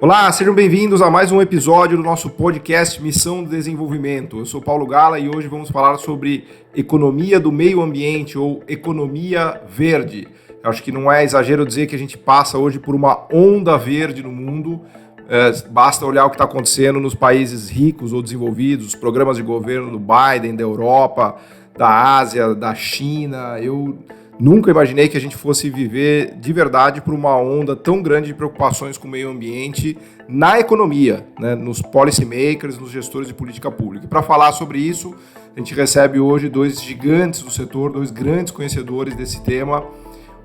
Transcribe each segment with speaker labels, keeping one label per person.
Speaker 1: Olá, sejam bem-vindos a mais um episódio do nosso podcast Missão de Desenvolvimento. Eu sou Paulo Gala e hoje vamos falar sobre economia do meio ambiente ou economia verde. Eu acho que não é exagero dizer que a gente passa hoje por uma onda verde no mundo. Basta olhar o que está acontecendo nos países ricos ou desenvolvidos, os programas de governo do Biden, da Europa, da Ásia, da China. Eu nunca imaginei que a gente fosse viver de verdade por uma onda tão grande de preocupações com o meio ambiente na economia, né, nos policymakers, nos gestores de política pública. Para falar sobre isso, a gente recebe hoje dois gigantes do setor, dois grandes conhecedores desse tema,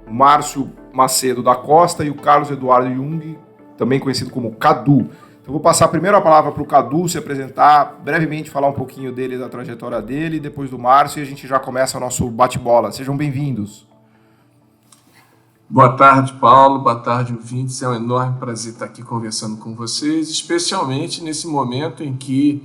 Speaker 1: o Márcio Macedo da Costa e o Carlos Eduardo Jung, também conhecido como Cadu. Então vou passar primeiro a palavra para o Cadu se apresentar, brevemente falar um pouquinho dele, da trajetória dele, depois do Márcio, e a gente já começa o nosso bate-bola. Sejam bem-vindos.
Speaker 2: Boa tarde, Paulo. Boa tarde, ouvintes. É um enorme prazer estar aqui conversando com vocês, especialmente nesse momento em que,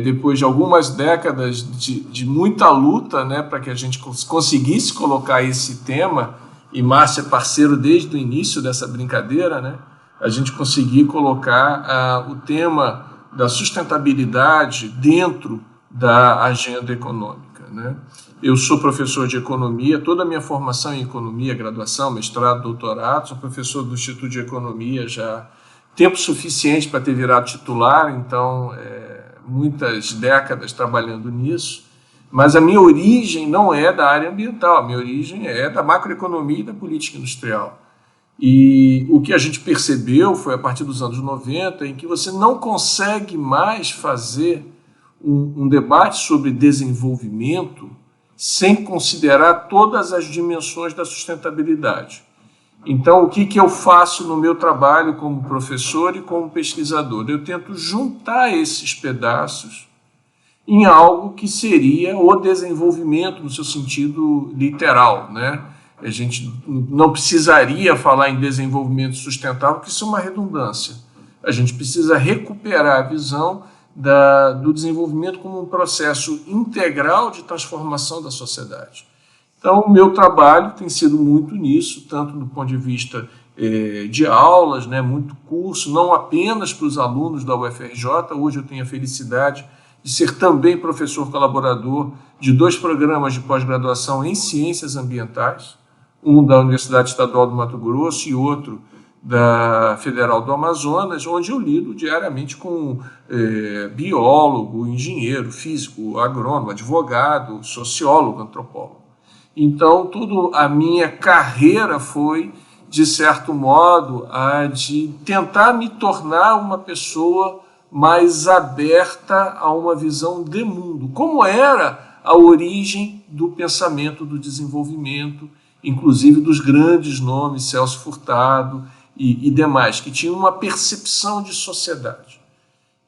Speaker 2: depois de algumas décadas de muita luta, né, para que a gente conseguisse colocar esse tema, e Márcio é parceiro desde o início dessa brincadeira, né, a gente conseguir colocar o tema da sustentabilidade dentro da agenda econômica, né? Eu sou professor de economia, toda a minha formação em economia, graduação, mestrado, doutorado, sou professor do Instituto de Economia já tempo suficiente para ter virado titular, então muitas décadas trabalhando nisso, mas a minha origem não é da área ambiental, a minha origem é da macroeconomia e da política industrial. E o que a gente percebeu foi a partir dos anos 90, em que você não consegue mais fazer um debate sobre desenvolvimento sem considerar todas as dimensões da sustentabilidade. Então, o que eu faço no meu trabalho como professor e como pesquisador? Eu tento juntar esses pedaços em algo que seria o desenvolvimento no seu sentido literal, né? A gente não precisaria falar em desenvolvimento sustentável, porque isso é uma redundância. A gente precisa recuperar a visão do desenvolvimento como um processo integral de transformação da sociedade. Então, o meu trabalho tem sido muito nisso, tanto do ponto de vista de aulas, né, muito curso, não apenas para os alunos da UFRJ. Hoje eu tenho a felicidade de ser também professor colaborador de 2 programas de pós-graduação em ciências ambientais, um da Universidade Estadual do Mato Grosso e outro da Federal do Amazonas, onde eu lido diariamente com biólogo, engenheiro, físico, agrônomo, advogado, sociólogo, antropólogo. Então, toda a minha carreira foi, de certo modo, a de tentar me tornar uma pessoa mais aberta a uma visão de mundo, como era a origem do pensamento do desenvolvimento, inclusive dos grandes nomes, Celso Furtado e demais, que tinham uma percepção de sociedade.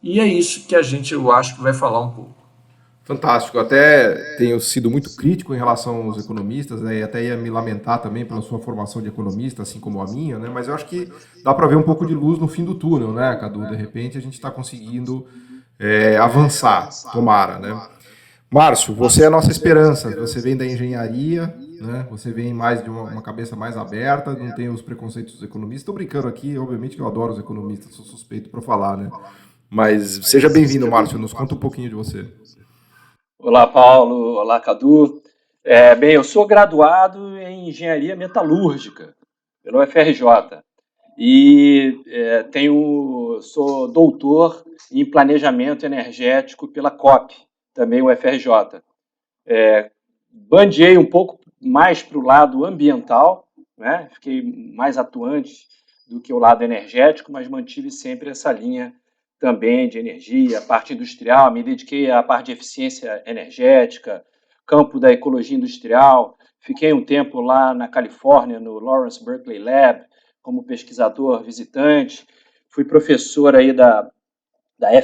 Speaker 2: E é isso que eu acho que vai falar um pouco.
Speaker 1: Fantástico. Eu até tenho sido muito crítico em relação aos economistas, né, e até ia me lamentar também pela sua formação de economista, assim como a minha, né, mas eu acho que dá para ver um pouco de luz no fim do túnel, né, Cadu? De repente a gente está conseguindo avançar, tomara, né? Márcio, você é a nossa esperança. Você vem da engenharia, né? Você vem mais de uma cabeça mais aberta, não tem os preconceitos dos economistas. Estou brincando aqui, obviamente que eu adoro os economistas, sou suspeito para falar, né? Mas seja bem-vindo, Márcio. Nos conta um pouquinho de você.
Speaker 3: Olá, Paulo. Olá, Cadu. Bem, eu sou graduado em engenharia metalúrgica pela UFRJ e sou doutor em planejamento energético pela COP, também UFRJ. Bandeei um pouco mais para o lado ambiental, né? Fiquei mais atuante do que o lado energético, mas mantive sempre essa linha também de energia, parte industrial, me dediquei à parte de eficiência energética, campo da ecologia industrial, fiquei um tempo lá na Califórnia, no Lawrence Berkeley Lab, como pesquisador visitante, fui professor aí da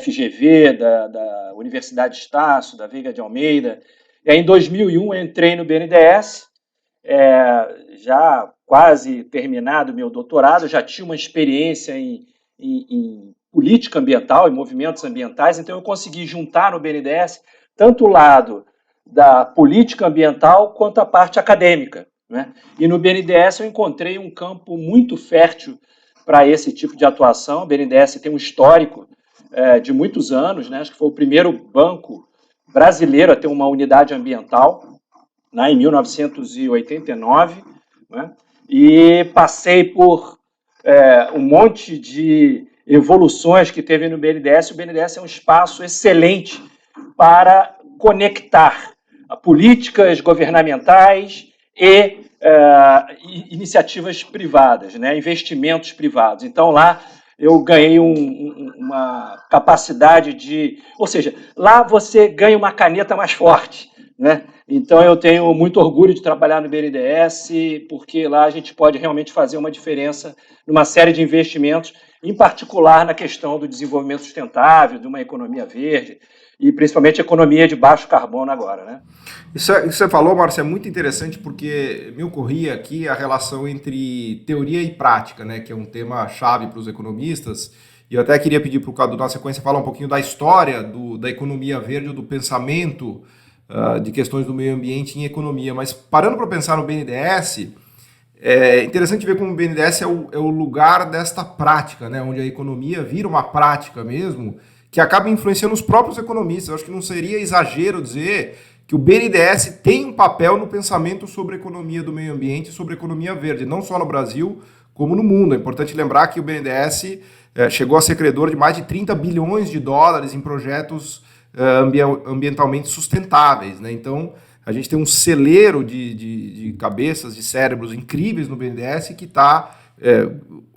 Speaker 3: FGV, da Universidade Estácio, da Veiga de Almeida, e aí em 2001 entrei no BNDES, já quase terminado meu doutorado, já tinha uma experiência em política ambiental e movimentos ambientais, então eu consegui juntar no BNDES tanto o lado da política ambiental quanto a parte acadêmica, né? E no BNDES eu encontrei um campo muito fértil para esse tipo de atuação. O BNDES tem um histórico de muitos anos, né? Acho que foi o primeiro banco brasileiro a ter uma unidade ambiental, né, em 1989, né? E passei por um monte de evoluções que teve no BNDES. O BNDES é um espaço excelente para conectar políticas governamentais e iniciativas privadas, né, investimentos privados. Então, lá eu ganhei uma capacidade de... Ou seja, lá você ganha uma caneta mais forte, né? Então, eu tenho muito orgulho de trabalhar no BNDES, porque lá a gente pode realmente fazer uma diferença numa série de investimentos, em particular na questão do desenvolvimento sustentável, de uma economia verde, e principalmente economia de baixo carbono agora, né?
Speaker 1: Isso que você falou, Márcio, é muito interessante porque me ocorria aqui a relação entre teoria e prática, né, que é um tema chave para os economistas, e eu até queria pedir para o Cadu, na sequência, falar um pouquinho da história da economia verde, do pensamento de questões do meio ambiente em economia, mas parando para pensar no BNDES, é interessante ver como o BNDES é o lugar desta prática, né, onde a economia vira uma prática mesmo, que acaba influenciando os próprios economistas. Eu acho que não seria exagero dizer que o BNDES tem um papel no pensamento sobre a economia do meio ambiente e sobre a economia verde, não só no Brasil, como no mundo. É importante lembrar que o BNDES chegou a ser credor de mais de 30 bilhões de dólares em projetos ambientalmente sustentáveis, né? Então, a gente tem um celeiro de cabeças, de cérebros incríveis no BNDES que está,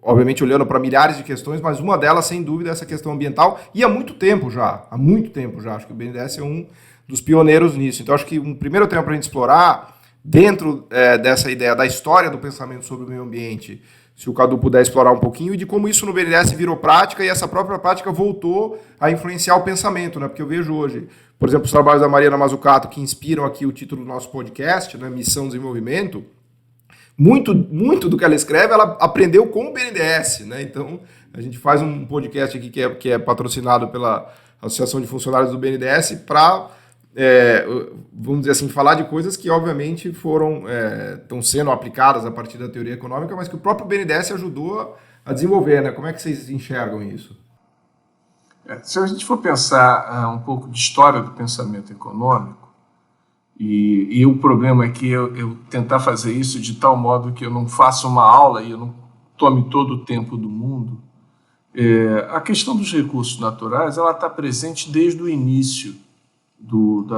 Speaker 1: obviamente, olhando para milhares de questões, mas uma delas, sem dúvida, é essa questão ambiental, e há muito tempo já. Acho que o BNDES é um dos pioneiros nisso. Então, acho que um primeiro tema para a gente explorar, dentro dessa ideia da história do pensamento sobre o meio ambiente, se o Cadu puder explorar um pouquinho, e de como isso no BNDES virou prática, e essa própria prática voltou a influenciar o pensamento, né? Porque eu vejo hoje, por exemplo, os trabalhos da Mariana Mazzucato, que inspiram aqui o título do nosso podcast, né, Missão Desenvolvimento, muito do que ela escreve, ela aprendeu com o BNDES, né? Então, a gente faz um podcast aqui que é patrocinado pela Associação de Funcionários do BNDES para, vamos dizer assim, falar de coisas que, obviamente, estão sendo aplicadas a partir da teoria econômica, mas que o próprio BNDES ajudou a desenvolver, né? Como é que vocês enxergam isso?
Speaker 2: Se a gente for pensar um pouco de história do pensamento econômico, e o problema é que eu tentar fazer isso de tal modo que eu não faça uma aula e eu não tome todo o tempo do mundo, a questão dos recursos naturais ela está presente desde o início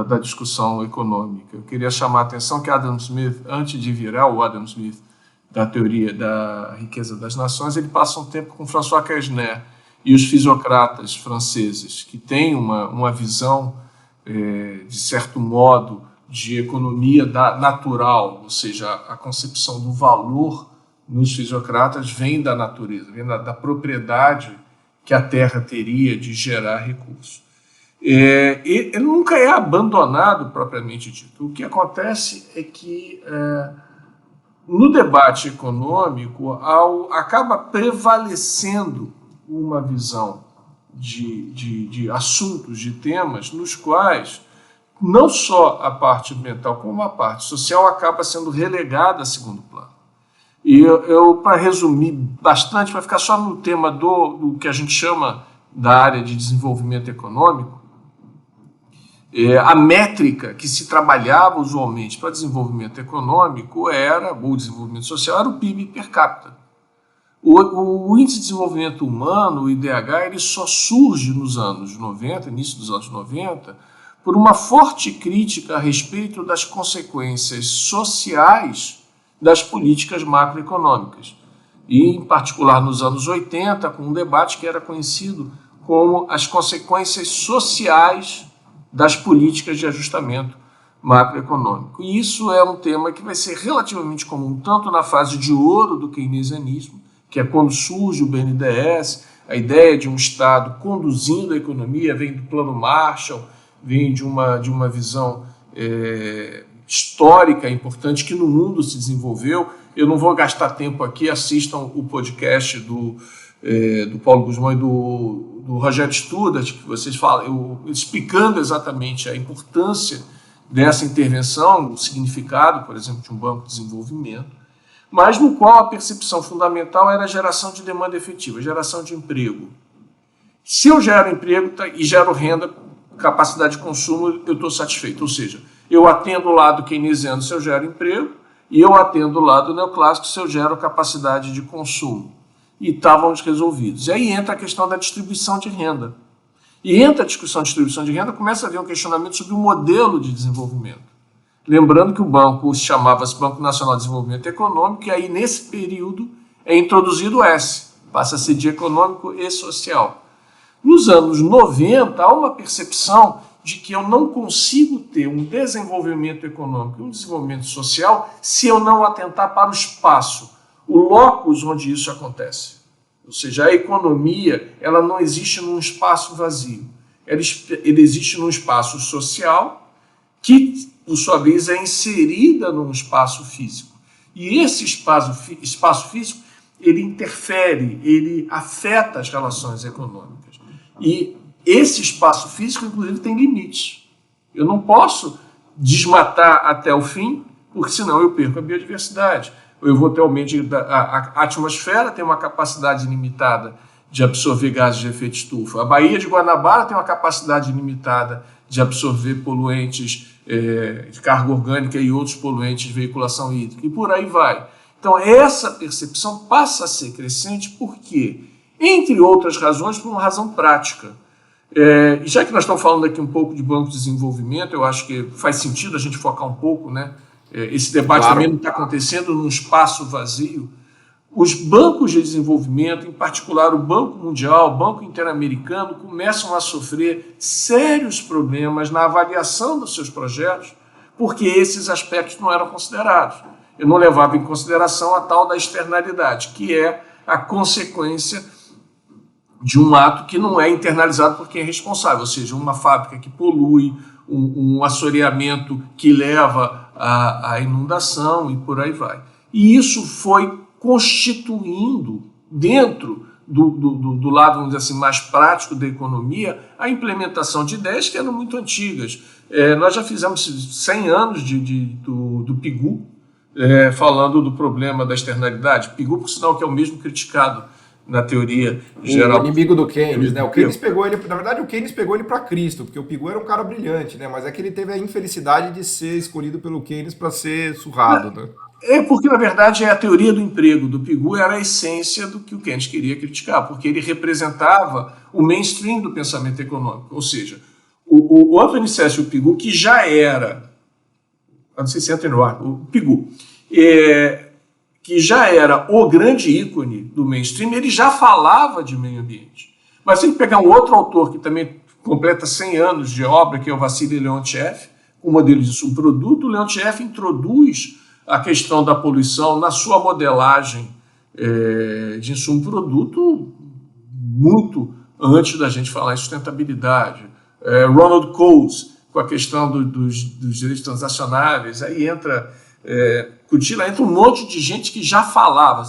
Speaker 2: da discussão econômica. Eu queria chamar a atenção que Adam Smith, antes de virar o Adam Smith da teoria da riqueza das nações, ele passa um tempo com François Quesnel e os fisiocratas franceses, que têm uma visão, de certo modo, de economia natural, ou seja, a concepção do valor nos fisiocratas vem da natureza, vem da propriedade que a terra teria de gerar recursos. Ele nunca é abandonado propriamente dito. O que acontece é que, no debate econômico, acaba prevalecendo uma visão de assuntos, de temas, nos quais não só a parte ambiental, como a parte social acaba sendo relegada a segundo plano. E para resumir bastante, para ficar só no tema do que a gente chama da área de desenvolvimento econômico, a métrica que se trabalhava usualmente para desenvolvimento econômico o desenvolvimento social, era o PIB per capita. O Índice de Desenvolvimento Humano, o IDH, ele só surge nos anos 90, início dos anos 90, por uma forte crítica a respeito das consequências sociais das políticas macroeconômicas. E, em particular, nos anos 80, com um debate que era conhecido como as consequências sociais das políticas de ajustamento macroeconômico. E isso é um tema que vai ser relativamente comum, tanto na fase de ouro do keynesianismo, que é quando surge o BNDES, a ideia de um Estado conduzindo a economia, vem do Plano Marshall, vem de uma visão histórica importante que no mundo se desenvolveu. Eu não vou gastar tempo aqui, assistam o podcast do Paulo Guzmão e do Rogério Studart, que vocês falam, explicando exatamente a importância dessa intervenção, o significado, por exemplo, de um banco de desenvolvimento. mas no qual a percepção fundamental era a geração de demanda efetiva, geração de emprego. Se eu gero emprego e gero renda, capacidade de consumo, eu estou satisfeito. Ou seja, eu atendo o lado keynesiano se eu gero emprego e eu atendo o lado neoclássico se eu gero capacidade de consumo. E estávamos resolvidos. E aí entra a questão da distribuição de renda. E entra a discussão de distribuição de renda, começa a haver um questionamento sobre o modelo de desenvolvimento. Lembrando que o banco chamava-se Banco Nacional de Desenvolvimento Econômico, e aí nesse período é introduzido o S, passa a ser de econômico e social. Nos anos 90, há uma percepção de que eu não consigo ter um desenvolvimento econômico e um desenvolvimento social se eu não atentar para o espaço, o locus onde isso acontece. Ou seja, a economia ela não existe num espaço vazio. Ela existe num espaço social que, por sua vez, é inserida num espaço físico. E esse espaço físico, ele interfere, ele afeta as relações econômicas. E esse espaço físico, inclusive, tem limites. Eu não posso desmatar até o fim, porque senão eu perco a biodiversidade. Eu vou ter aumento a atmosfera tem uma capacidade limitada de absorver gases de efeito estufa. A Baía de Guanabara tem uma capacidade limitada de absorver poluentes de carga orgânica e outros poluentes de veiculação hídrica, e por aí vai. Então, essa percepção passa a ser crescente porque, entre outras razões, por uma razão prática. E já que nós estamos falando aqui um pouco de banco de desenvolvimento, eu acho que faz sentido a gente focar um pouco, né? Esse debate também não está acontecendo num espaço vazio. Os bancos de desenvolvimento, em particular o Banco Mundial, o Banco Interamericano, começam a sofrer sérios problemas na avaliação dos seus projetos, porque esses aspectos não eram considerados. Eu não levava em consideração a tal da externalidade, que é a consequência de um ato que não é internalizado por quem é responsável, ou seja, uma fábrica que polui, um assoreamento que leva à inundação e por aí vai. E isso foi constituindo, dentro do lado, vamos dizer assim, mais prático da economia, a implementação de ideias que eram muito antigas. Nós já fizemos 100 anos do PIGU, falando do problema da externalidade. PIGU, por sinal, que é o mesmo criticado na teoria geral.
Speaker 1: O inimigo do Keynes, né? O Keynes pegou ele, na verdade, o Keynes pegou ele para Cristo, porque o Pigou era um cara brilhante, né? Mas é que ele teve a infelicidade de ser escolhido pelo Keynes para ser surrado, né?
Speaker 2: Porque, na verdade, a teoria do emprego do Pigou era a essência do que o Keynes queria criticar, porque ele representava o mainstream do pensamento econômico. Ou seja, o Anthony Cecil Pigou, que já era, não sei se entra no ar, o Pigou, que já era o grande ícone do mainstream, ele já falava de meio ambiente. Mas se a gente pegar um outro autor que também completa 100 anos de obra, que é o Vassili Leontiev, com o modelo de subproduto, o Leontiev introduz a questão da poluição na sua modelagem de insumo-produto muito antes da gente falar em sustentabilidade. Ronald Coase, com a questão dos direitos transacionáveis, aí entra Cutila, entra um monte de gente que já falava.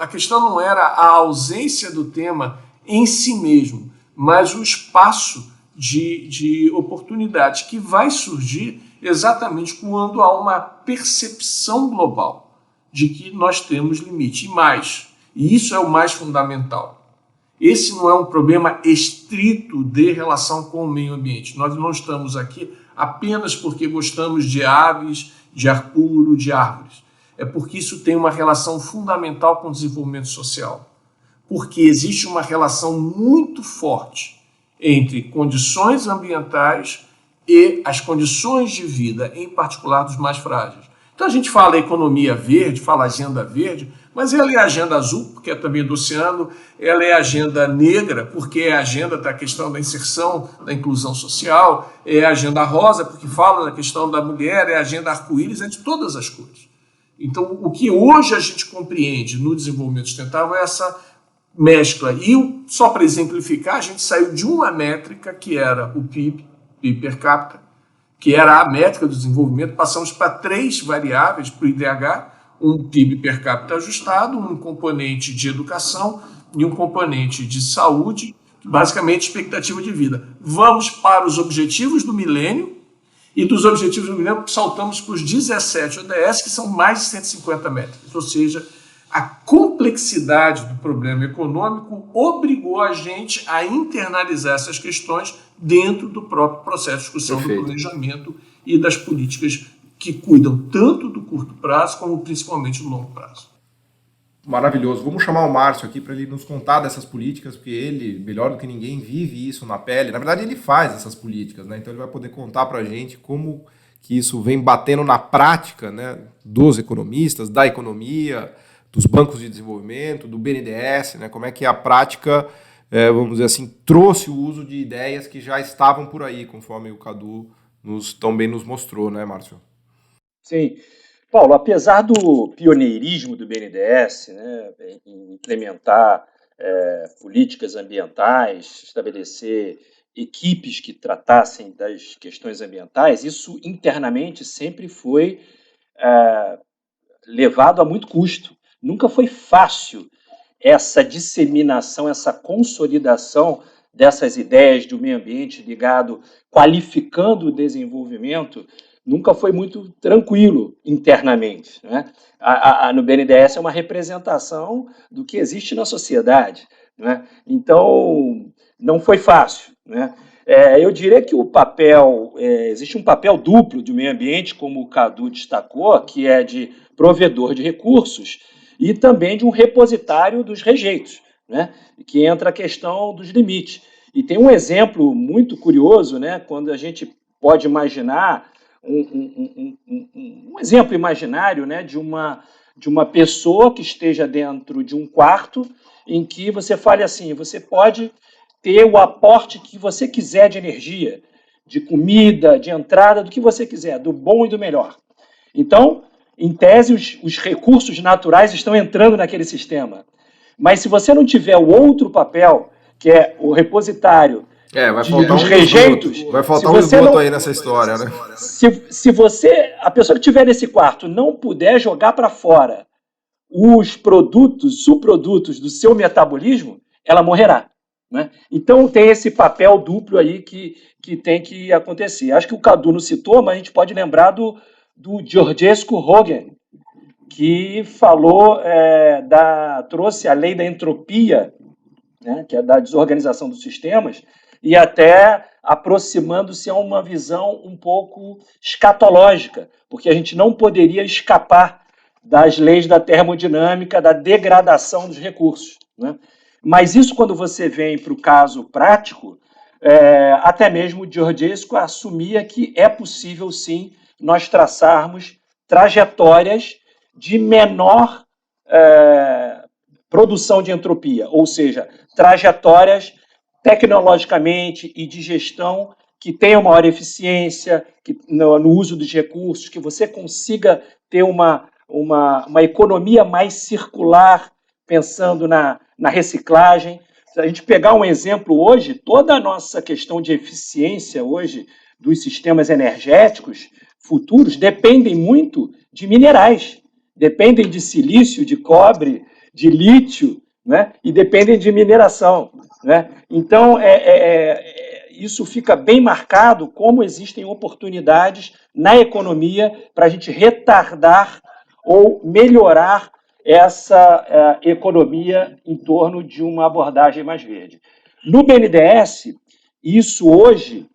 Speaker 2: A questão não era a ausência do tema em si mesmo, mas o espaço de oportunidade que vai surgir exatamente quando há uma percepção global de que nós temos limite. E isso é o mais fundamental. Esse não é um problema estrito de relação com o meio ambiente. Nós não estamos aqui apenas porque gostamos de aves, de ar puro, de árvores. É porque isso tem uma relação fundamental com o desenvolvimento social. Porque existe uma relação muito forte entre condições ambientais e as condições de vida, em particular dos mais frágeis. Então a gente fala economia verde, fala agenda verde, mas ela é a agenda azul, porque é também do oceano, ela é a agenda negra, porque é a agenda da questão da inserção, da inclusão social, é a agenda rosa, porque fala da questão da mulher, é a agenda arco-íris, é de todas as cores. Então, o que hoje a gente compreende no desenvolvimento sustentável é essa mescla. E, só para exemplificar, a gente saiu de uma métrica que era o PIB per capita, que era a métrica do desenvolvimento, passamos para 3 variáveis para o IDH, um PIB per capita ajustado, um componente de educação e um componente de saúde, basicamente expectativa de vida. Vamos para os objetivos do milênio E dos objetivos do milênio, saltamos para os 17 ODS, que são mais de 150 métricas. Ou seja, a complexidade do problema econômico obrigou a gente a internalizar essas questões dentro do próprio processo de discussão
Speaker 1: Perfeito.
Speaker 2: do planejamento e das políticas que cuidam tanto do curto prazo como principalmente do longo prazo.
Speaker 1: Maravilhoso. Vamos chamar o Márcio aqui para ele nos contar dessas políticas, porque ele, melhor do que ninguém, vive isso na pele. Na verdade, ele faz essas políticas, né? Então ele vai poder contar para a gente como que isso vem batendo na prática, né, dos economistas, da economia, dos bancos de desenvolvimento, do BNDES, né? Como é que a prática, vamos dizer assim, trouxe o uso de ideias que já estavam por aí, conforme o Cadu também nos mostrou, né, Márcio?
Speaker 3: Sim. Paulo, apesar do pioneirismo do BNDES, né, em implementar políticas ambientais, estabelecer equipes que tratassem das questões ambientais, isso internamente sempre foi levado a muito custo. Nunca foi fácil essa disseminação, essa consolidação dessas ideias do meio ambiente ligado, qualificando o desenvolvimento, nunca foi muito tranquilo internamente, né? No BNDES é uma representação do que existe na sociedade, né? Então, não foi fácil, né? Eu diria que existe um papel duplo do meio ambiente, como o Cadu destacou, que é de provedor de recursos e também de um repositário dos rejeitos, né? Que entra a questão dos limites. E tem um exemplo muito curioso, né? Quando a gente pode imaginar um exemplo imaginário, né? De uma pessoa que esteja dentro de um quarto em que você fale assim, você pode ter o aporte que você quiser de energia, de comida, de entrada, do que você quiser, do bom e do melhor. Então, em tese, os recursos naturais estão entrando naquele sistema. Mas se você não tiver o outro papel, que é o repositário
Speaker 1: Vai faltar
Speaker 3: dos rejeitos...
Speaker 1: Vai faltar um esgoto aí nessa história, né?
Speaker 3: Se você, a pessoa que estiver nesse quarto, não puder jogar para fora os produtos, subprodutos do seu metabolismo, ela morrerá, né? Então tem esse papel duplo aí que tem que acontecer. Acho que o Cadu não citou, mas a gente pode lembrar do Georgescu Roegen, que falou, trouxe a lei da entropia, né, que é da desorganização dos sistemas, e até aproximando-se a uma visão um pouco escatológica, porque a gente não poderia escapar das leis da termodinâmica, da degradação dos recursos, né? Mas isso, quando você vem para o caso prático, até mesmo o Georgescu assumia que é possível, sim, nós traçarmos trajetórias de menor produção de entropia, ou seja, trajetórias tecnologicamente e de gestão que tenham maior eficiência no uso dos recursos, que você consiga ter uma economia mais circular, pensando na reciclagem. Se a gente pegar um exemplo hoje, toda a nossa questão de eficiência hoje dos sistemas energéticos futuros dependem muito de minerais, dependem de silício, de cobre, de lítio, né? E dependem de mineração, né? Então, isso fica bem marcado como existem oportunidades na economia para a gente retardar ou melhorar essa economia em torno de uma abordagem mais verde. No BNDES, isso hoje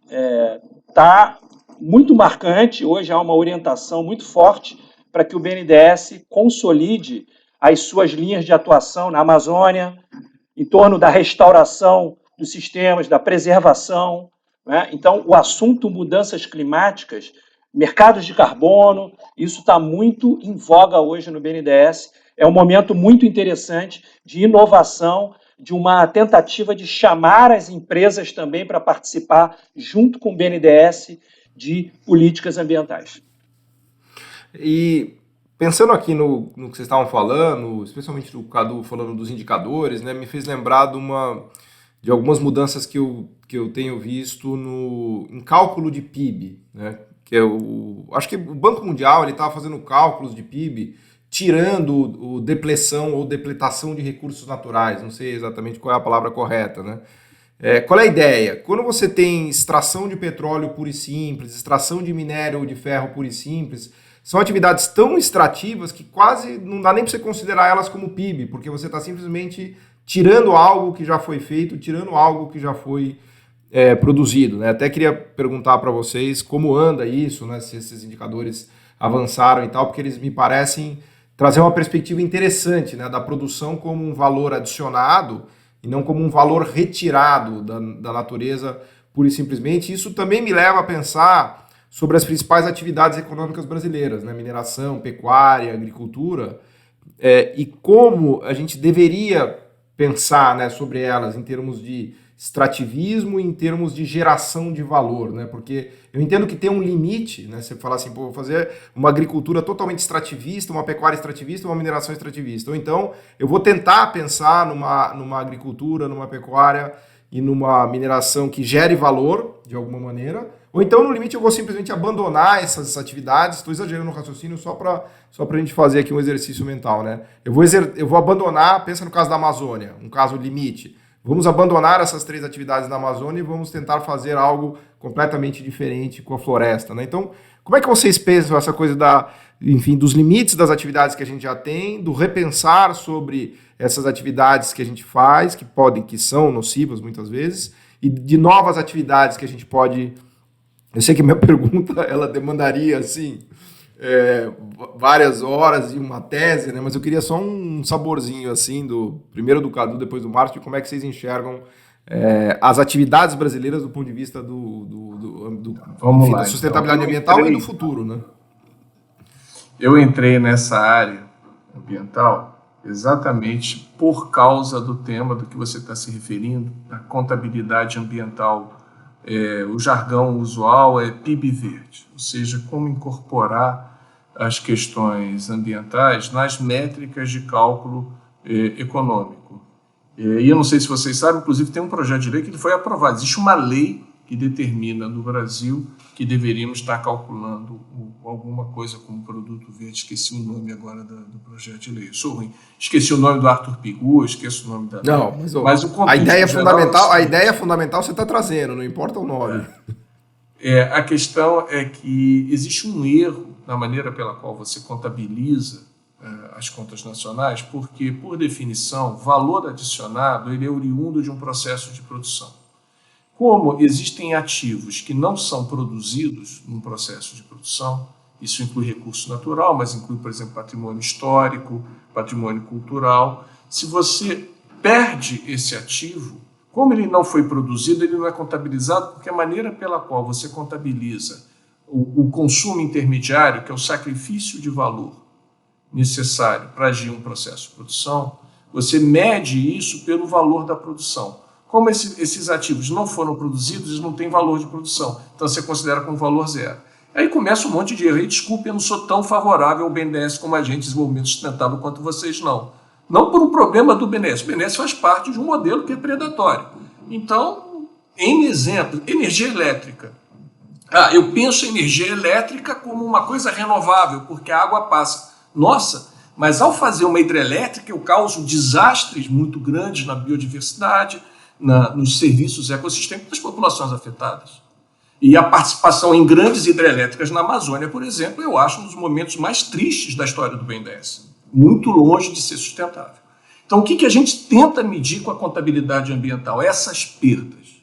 Speaker 3: está muito marcante, hoje há uma orientação muito forte para que o BNDES consolide as suas linhas de atuação na Amazônia, em torno da restauração dos sistemas, da preservação, né? Então, o assunto mudanças climáticas, mercados de carbono, isso está muito em voga hoje no BNDES. É um momento muito interessante de inovação, de uma tentativa de chamar as empresas também para participar, junto com o BNDES, de políticas ambientais.
Speaker 1: E pensando aqui no que vocês estavam falando, especialmente o Cadu falando dos indicadores, né, me fez lembrar de algumas mudanças que eu tenho visto em cálculo de PIB, né, que acho que o Banco Mundial estava fazendo cálculos de PIB tirando o depressão ou depletação de recursos naturais, não sei exatamente qual é a palavra correta, né? Qual é a ideia? Quando você tem extração de petróleo pura e simples, extração de minério de ferro pura e simples, são atividades tão extrativas que quase não dá nem para você considerar elas como PIB, porque você está simplesmente tirando algo que já foi feito, tirando algo que já foi produzido, né? Até queria perguntar para vocês como anda isso, né? Se esses indicadores avançaram e tal, porque eles me parecem trazer uma perspectiva interessante, né? Da produção como um valor adicionado e não como um valor retirado da natureza pura e simplesmente. Isso também me leva a pensar sobre as principais atividades econômicas brasileiras, né? Mineração, pecuária, agricultura, e como a gente deveria pensar, né, sobre elas em termos de extrativismo e em termos de geração de valor, né? Porque eu entendo que tem um limite, né? Você falar assim, pô, vou fazer uma agricultura totalmente extrativista, uma pecuária extrativista, uma mineração extrativista. Ou então eu vou tentar pensar numa agricultura, numa pecuária e numa mineração que gere valor de alguma maneira. Ou então, no limite, eu vou simplesmente abandonar essas atividades. Estou exagerando no raciocínio só para a gente fazer aqui um exercício mental, né? Eu vou abandonar, pensa no caso da Amazônia, um caso limite. Vamos abandonar essas 3 atividades na Amazônia e vamos tentar fazer algo completamente diferente com a floresta, né? Então, como é que vocês pensam essa coisa dos limites das atividades que a gente já tem, do repensar sobre essas atividades que a gente faz, que são nocivas muitas vezes, e de novas atividades que a gente pode... Eu sei que minha pergunta, ela demandaria, assim, várias horas e uma tese, né? Mas eu queria só um saborzinho, assim, primeiro do Cadu, depois do Márcio, de como é que vocês enxergam as atividades brasileiras do ponto de vista da sustentabilidade ambiental e do futuro, né?
Speaker 2: Eu entrei nessa área ambiental exatamente por causa do tema do que você está se referindo, a contabilidade ambiental. O jargão usual é PIB verde, ou seja, como incorporar as questões ambientais nas métricas de cálculo econômico. E eu não sei se vocês sabem, inclusive tem um projeto de lei que foi aprovado. Existe uma lei que determina no Brasil que deveríamos estar calculando alguma coisa como produto verde. Esqueci o nome agora do projeto de lei. Eu sou ruim. Esqueci o nome do Arthur Pigu, esqueço o nome da...
Speaker 1: Não, mas a ideia fundamental, a ideia fundamental você está trazendo, não importa o nome.
Speaker 2: A questão é que existe um erro na maneira pela qual você contabiliza as contas nacionais, porque, por definição, valor adicionado ele é oriundo de um processo de produção. Como existem ativos que não são produzidos num processo de produção, isso inclui recurso natural, mas inclui, por exemplo, patrimônio histórico, patrimônio cultural. Se você perde esse ativo, como ele não foi produzido, ele não é contabilizado, porque a maneira pela qual você contabiliza o consumo intermediário, que é o sacrifício de valor necessário para agir um processo de produção, você mede isso pelo valor da produção. Como esses ativos não foram produzidos, eles não têm valor de produção. Então, você considera como valor zero. Aí começa um monte de erro. E desculpe, eu não sou tão favorável ao BNDES como a gente, desenvolvimento sustentável, quanto vocês não. Não por um problema do BNDES. O BNDES faz parte de um modelo que é predatório. Então, em exemplo, energia elétrica. Eu penso em energia elétrica como uma coisa renovável, porque a água passa. Nossa, mas ao fazer uma hidrelétrica, eu causo desastres muito grandes na biodiversidade, nos serviços ecossistêmicos das populações afetadas. E a participação em grandes hidrelétricas na Amazônia, por exemplo, eu acho um dos momentos mais tristes da história do BNDES. Muito longe de ser sustentável. Então, o que a gente tenta medir com a contabilidade ambiental? Essas perdas.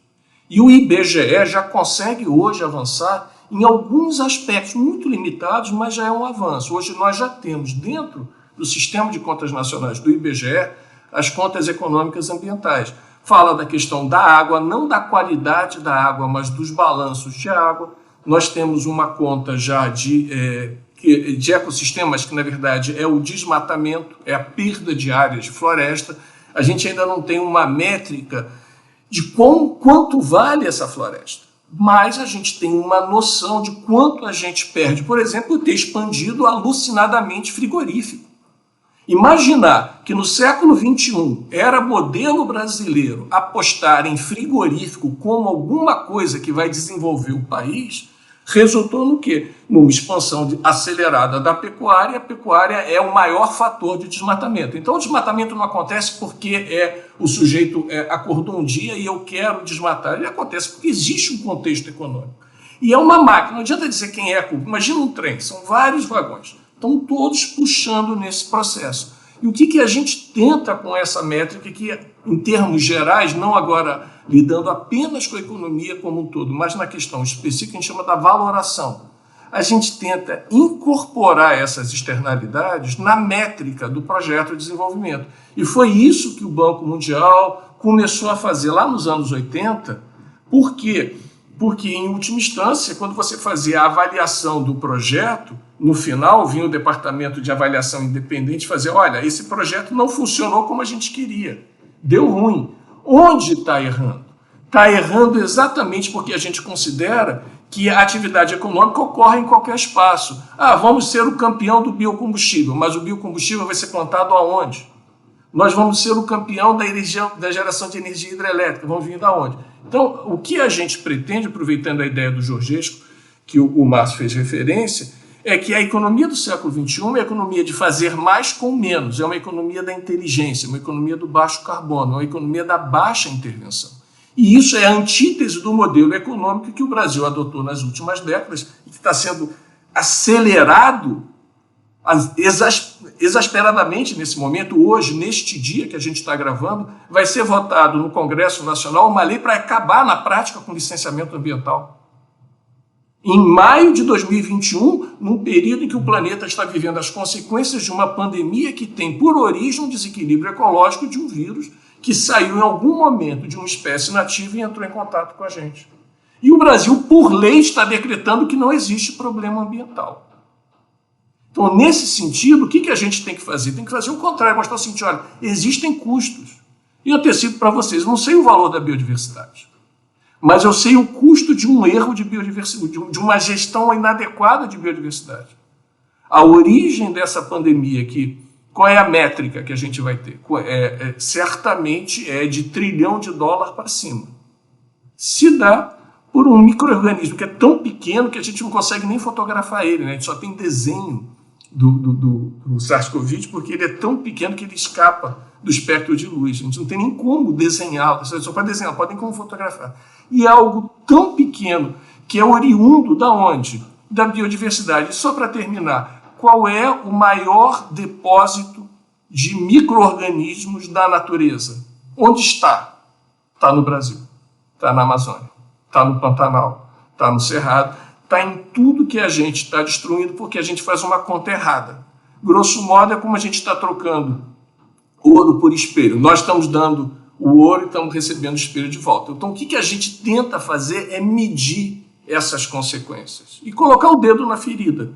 Speaker 2: E o IBGE já consegue hoje avançar em alguns aspectos muito limitados, mas já é um avanço. Hoje nós já temos dentro do sistema de contas nacionais do IBGE as contas econômicas ambientais. Fala da questão da água, não da qualidade da água, mas dos balanços de água. Nós temos uma conta já de ecossistemas, que na verdade é o desmatamento, é a perda de áreas de floresta. A gente ainda não tem uma métrica de quanto vale essa floresta, mas a gente tem uma noção de quanto a gente perde, por exemplo, por ter expandido alucinadamente frigorífico. Imaginar que no século XXI era modelo brasileiro apostar em frigorífico como alguma coisa que vai desenvolver o país, Resultou no quê? Numa expansão acelerada da pecuária. A pecuária é o maior fator de desmatamento. Então, o desmatamento não acontece porque o sujeito acordou um dia e eu quero desmatar. Ele acontece porque existe um contexto econômico. E é uma máquina, não adianta dizer quem é a culpa. Imagina um trem, são vários vagões. Estão todos puxando nesse processo. E o que a gente tenta com essa métrica, que em termos gerais, não agora lidando apenas com a economia como um todo, mas na questão específica, a gente chama da valoração. A gente tenta incorporar essas externalidades na métrica do projeto de desenvolvimento. E foi isso que o Banco Mundial começou a fazer lá nos anos 80. Por quê? Porque, em última instância, quando você fazia a avaliação do projeto, no final vinha o departamento de avaliação independente fazer, olha, esse projeto não funcionou como a gente queria, deu ruim. Onde está errando? Está errando exatamente porque a gente considera que a atividade econômica ocorre em qualquer espaço. Vamos ser o campeão do biocombustível, mas o biocombustível vai ser plantado aonde? Nós vamos ser o campeão da geração de energia hidrelétrica, vamos vir da onde? Então, o que a gente pretende, aproveitando a ideia do Georgescu, que o Márcio fez referência, é que a economia do século XXI é uma economia de fazer mais com menos, é uma economia da inteligência, uma economia do baixo carbono, uma economia da baixa intervenção. E isso é a antítese do modelo econômico que o Brasil adotou nas últimas décadas e que está sendo acelerado exasperadamente nesse momento. Hoje, neste dia que a gente está gravando, vai ser votado no Congresso Nacional uma lei para acabar na prática com licenciamento ambiental. Em maio de 2021, num período em que o planeta está vivendo as consequências de uma pandemia que tem por origem um desequilíbrio ecológico de um vírus que saiu em algum momento de uma espécie nativa e entrou em contato com a gente. E o Brasil, por lei, está decretando que não existe problema ambiental. Então, nesse sentido, o que a gente tem que fazer? Tem que fazer o contrário, mostrar o seguinte, olha, existem custos. E eu antecipo para vocês, eu não sei o valor da biodiversidade, mas eu sei o custo de um erro de biodiversidade, de uma gestão inadequada de biodiversidade. A origem dessa pandemia aqui, qual é a métrica que a gente vai ter? Certamente é de $1 trilhão para cima. Se dá por um micro-organismo que é tão pequeno que a gente não consegue nem fotografar ele, né? A gente só tem desenho do SARS-CoV, porque ele é tão pequeno que ele escapa do espectro de luz. A gente não tem nem como desenhá-lo, só para desenhar, podem como fotografar. E é algo tão pequeno que é oriundo da onde? Da biodiversidade. Só para terminar, qual é o maior depósito de micro-organismos da natureza? Onde está? Está no Brasil, está na Amazônia, está no Pantanal, está no Cerrado, está em tudo que a gente está destruindo porque a gente faz uma conta errada. Grosso modo, é como a gente está trocando ouro por espelho. Nós estamos dando o ouro e estamos recebendo o espelho de volta. Então, o que a gente tenta fazer é medir essas consequências e colocar o dedo na ferida.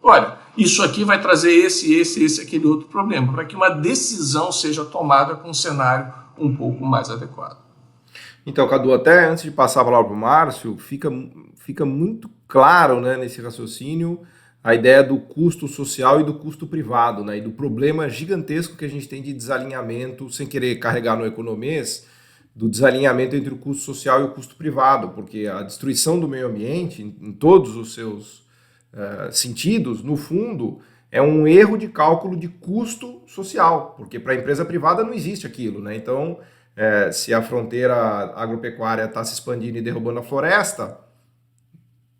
Speaker 2: Olha, isso aqui vai trazer esse, aquele outro problema, para que uma decisão seja tomada com um cenário um pouco mais adequado.
Speaker 1: Então, Cadu, até antes de passar a palavra para o Márcio, fica muito claro, né, nesse raciocínio a ideia do custo social e do custo privado, né, e do problema gigantesco que a gente tem de desalinhamento, sem querer carregar no economês, do desalinhamento entre o custo social e o custo privado, porque a destruição do meio ambiente, em todos os seus sentidos, no fundo, é um erro de cálculo de custo social, porque para a empresa privada não existe aquilo, né? Então, se a fronteira agropecuária está se expandindo e derrubando a floresta,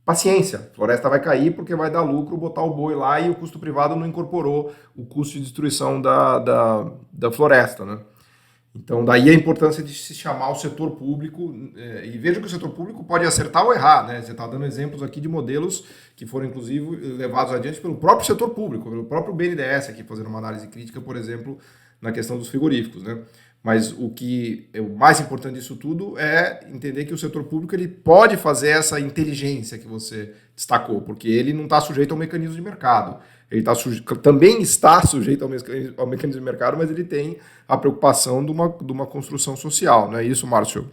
Speaker 1: paciência, a floresta vai cair porque vai dar lucro botar o boi lá e o custo privado não incorporou o custo de destruição da floresta, né? Então, daí a importância de se chamar o setor público, e veja que o setor público pode acertar ou errar, né? Você está dando exemplos aqui de modelos que foram, inclusive, levados adiante pelo próprio setor público, pelo próprio BNDES, aqui fazendo uma análise crítica, por exemplo, na questão dos frigoríficos, né? Mas o que é o mais importante disso tudo é entender que o setor público ele pode fazer essa inteligência que você destacou, porque ele não está sujeito ao mecanismo de mercado. Ele também está sujeito ao mecanismo de mercado, mas ele tem a preocupação de uma construção social, não é isso, Márcio?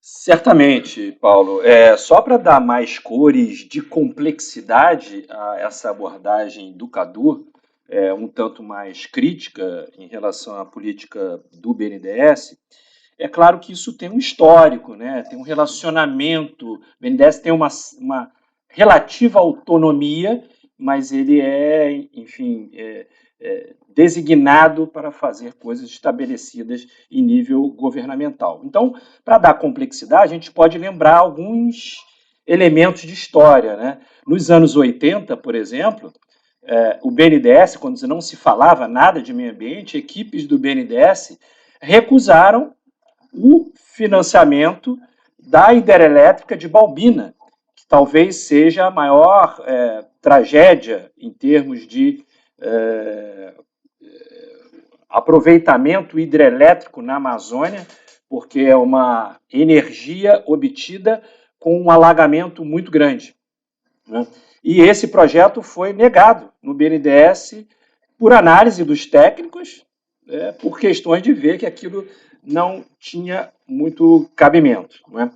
Speaker 3: Certamente, Paulo. Só para dar mais cores de complexidade a essa abordagem do Cadu, um tanto mais crítica em relação à política do BNDES, é claro que isso tem um histórico, né? Tem um relacionamento. O BNDES tem uma relativa autonomia, mas ele é, enfim, designado para fazer coisas estabelecidas em nível governamental. Então, para dar complexidade, a gente pode lembrar alguns elementos de história, né? Nos anos 80, por exemplo, o BNDES, quando não se falava nada de meio ambiente, equipes do BNDES recusaram o financiamento da hidrelétrica de Balbina, que talvez seja a maior tragédia em termos de aproveitamento hidrelétrico na Amazônia, porque é uma energia obtida com um alagamento muito grande, né? E esse projeto foi negado no BNDES por análise dos técnicos, por questões de ver que aquilo não tinha muito cabimento, né?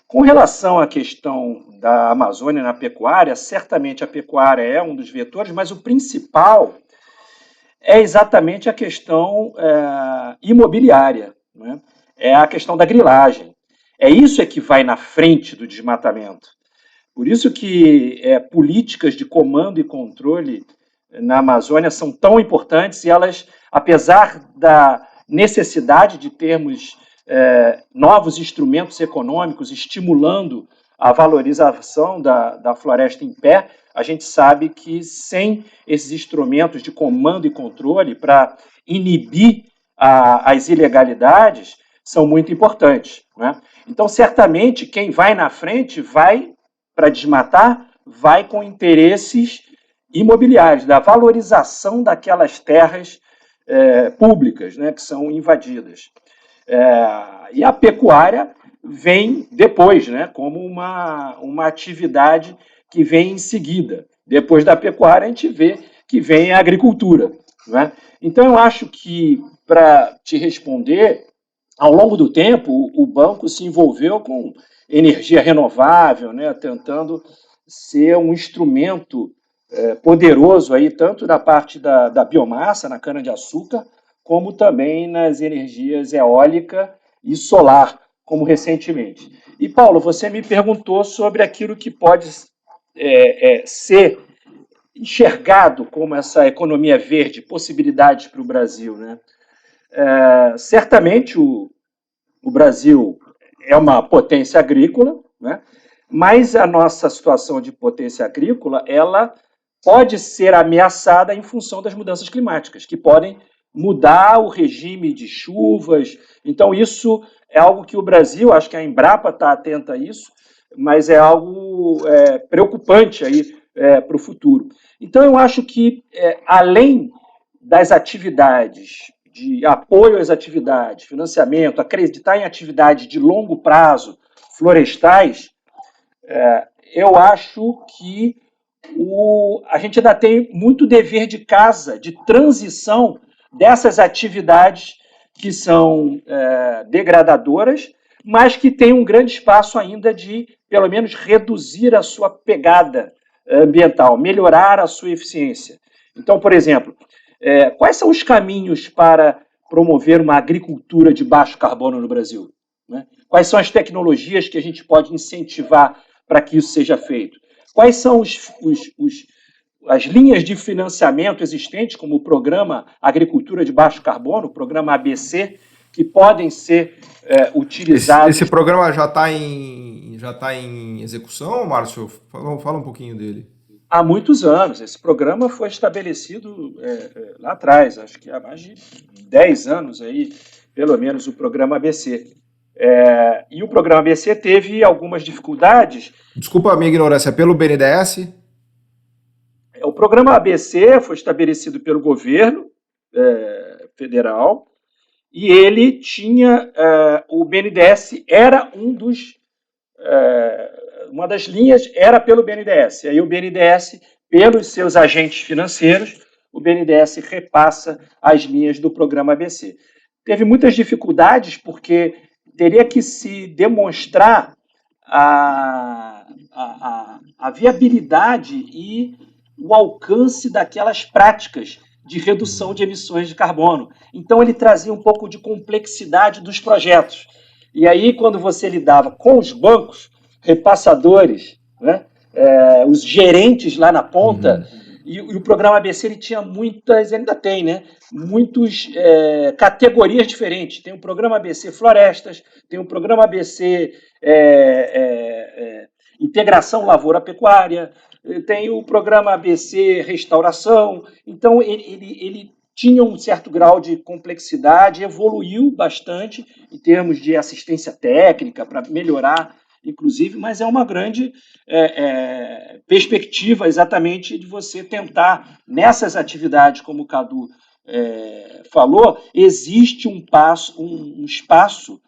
Speaker 3: Com relação à questão da Amazônia na pecuária, certamente a pecuária é um dos vetores, mas o principal é exatamente a questão imobiliária, né? É a questão da grilagem. É isso que vai na frente do desmatamento. Por isso que políticas de comando e controle na Amazônia são tão importantes e elas, apesar da necessidade de termos novos instrumentos econômicos estimulando a valorização da floresta em pé, a gente sabe que sem esses instrumentos de comando e controle para inibir as ilegalidades são muito importantes, né? Então, certamente, quem vai na frente vai para desmatar, vai com interesses imobiliários, da valorização daquelas terras públicas, né, que são invadidas. E a pecuária vem depois, né, como uma atividade que vem em seguida. Depois da pecuária, a gente vê que vem a agricultura, né? Então, eu acho que, para te responder, ao longo do tempo, o banco se envolveu com energia renovável, né, tentando ser um instrumento poderoso aí, tanto na parte da biomassa, na cana-de-açúcar, como também nas energias eólica e solar, como recentemente. E, Paulo, você me perguntou sobre aquilo que pode ser enxergado como essa economia verde, possibilidades para o Brasil, né? Certamente o Brasil é uma potência agrícola, né? Mas a nossa situação de potência agrícola ela pode ser ameaçada em função das mudanças climáticas, que podem mudar o regime de chuvas. Então, isso é algo que o Brasil, acho que a Embrapa está atenta a isso, mas é algo preocupante aí para o futuro. Então, eu acho que, além das atividades de apoio às atividades, financiamento, acreditar em atividades de longo prazo, florestais, eu acho que a gente ainda tem muito dever de casa, de transição dessas atividades que são degradadoras, mas que tem um grande espaço ainda de, pelo menos, reduzir a sua pegada ambiental, melhorar a sua eficiência. Então, por exemplo, quais são os caminhos para promover uma agricultura de baixo carbono no Brasil, né? Quais são as tecnologias que a gente pode incentivar para que isso seja feito? Quais são as linhas de financiamento existentes, como o Programa Agricultura de Baixo Carbono, o Programa ABC, que podem ser utilizados...
Speaker 1: Esse programa já está em execução, Márcio? Fala um pouquinho dele.
Speaker 3: Há muitos anos. Esse programa foi estabelecido lá atrás, acho que há mais de 10 anos, aí, pelo menos, o programa ABC. E o programa ABC teve algumas dificuldades.
Speaker 1: Desculpa a minha ignorância, é pelo BNDES?
Speaker 3: O programa ABC foi estabelecido pelo governo federal e ele tinha... o BNDES era uma das linhas era pelo BNDES. Aí o BNDES, pelos seus agentes financeiros, o BNDES repassa as linhas do programa ABC. Teve muitas dificuldades porque teria que se demonstrar a viabilidade e o alcance daquelas práticas de redução de emissões de carbono. Então, ele trazia um pouco de complexidade dos projetos. E aí, quando você lidava com os bancos, repassadores, né, os gerentes lá na ponta, e o programa ABC ele tinha muitas, ainda tem, né, muitas categorias diferentes. Tem o programa ABC Florestas, tem o programa ABC Integração Lavoura-Pecuária, tem o programa ABC Restauração. Então, ele tinha um certo grau de complexidade, evoluiu bastante em termos de assistência técnica para melhorar, inclusive, mas é uma grande perspectiva exatamente de você tentar, nessas atividades, como o Cadu falou, existe um espaço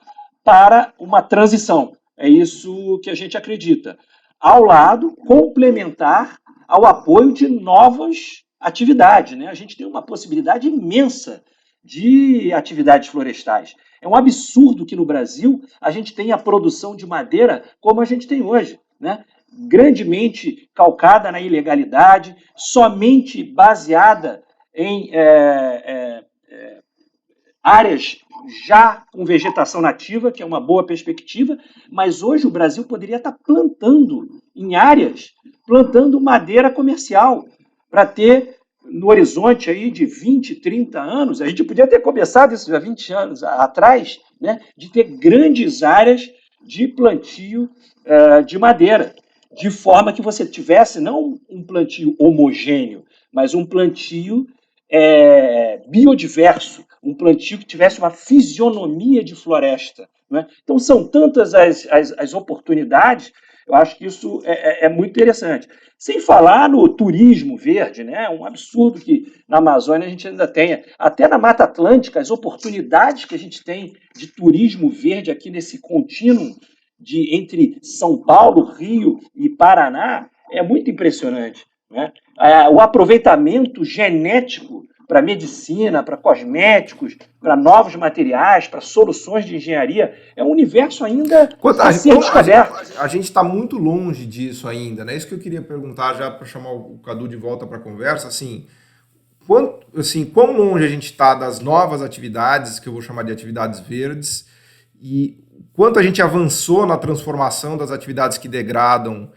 Speaker 3: para uma transição. É isso que a gente acredita. Ao lado, complementar ao apoio de novas atividades, né? A gente tem uma possibilidade imensa de atividades florestais. É um absurdo que no Brasil a gente tenha a produção de madeira como a gente tem hoje, né? Grandemente calcada na ilegalidade, somente baseada em áreas já com vegetação nativa, que é uma boa perspectiva, mas hoje o Brasil poderia estar plantando em áreas, plantando madeira comercial, para ter no horizonte aí de 20, 30 anos, a gente podia ter começado isso há 20 anos atrás, né, de ter grandes áreas de plantio de madeira, de forma que você tivesse não um plantio homogêneo, mas um plantio biodiverso, um plantio que tivesse uma fisionomia de floresta. Né? Então, são tantas as oportunidades, eu acho que isso é muito interessante. Sem falar no turismo verde, né? Um absurdo que na Amazônia a gente ainda tenha. Até na Mata Atlântica, as oportunidades que a gente tem de turismo verde aqui nesse contínuo entre São Paulo, Rio e Paraná é muito impressionante. Né? O aproveitamento genético para medicina, para cosméticos, para novos materiais, para soluções de engenharia, é um universo ainda a ser descoberto.
Speaker 1: A gente está muito longe disso ainda, né? Isso que eu queria perguntar já para chamar o Cadu de volta para a conversa, quão longe a gente está das novas atividades, que eu vou chamar de atividades verdes, e quanto a gente avançou na transformação das atividades que degradam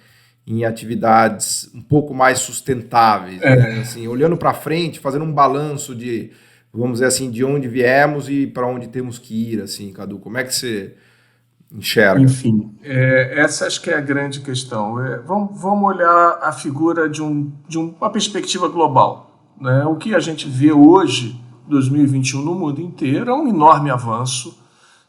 Speaker 1: em atividades um pouco mais sustentáveis, né? Assim, olhando para frente, fazendo um balanço de, vamos dizer assim, de onde viemos e para onde temos que ir, assim, Cadu, como é que você enxerga?
Speaker 2: Enfim, essa acho que é a grande questão. Vamos olhar a figura de uma perspectiva global, né? O que a gente vê hoje, 2021, no mundo inteiro, é um enorme avanço